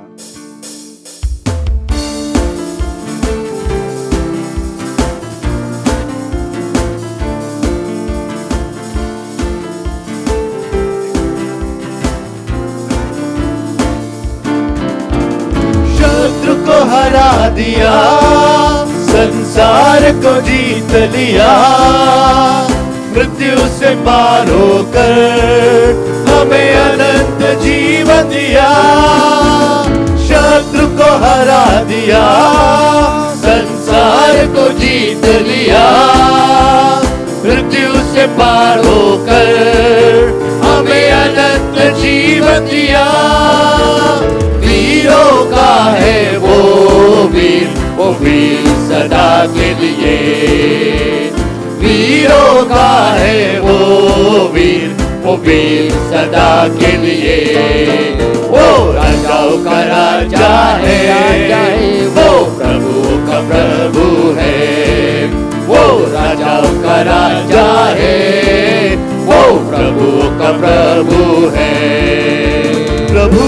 शत्रु को हरा दिया, संसार को जीत लिया, मृत्यु से पार होकर हमें अनंत जीवन दिया. शत्रु को हरा दिया, संसार को जीत लिया, मृत्यु से पार होकर हमें अनंत जीवन दिया. वीरों का है वो वीर सदा के लिए. वीरों का है वो वीर सदा के लिए. वो राजाओं का राजा है, वो प्रभु का प्रभु है. वो राजाओं का राजा है, वो प्रभु का प्रभु है. प्रभु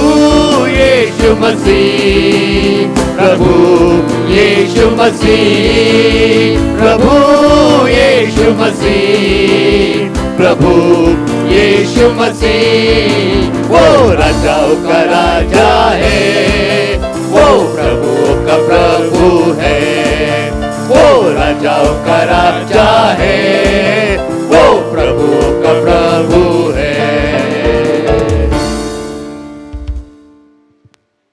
यीशु मसीह, प्रभु यीशु मसीह, प्रभु यीशु मसीह, प्रभु यीशु मसीह. वो राजाओं का राजा है, वो प्रभु का प्रभु है. वो राजाओं का राजा है,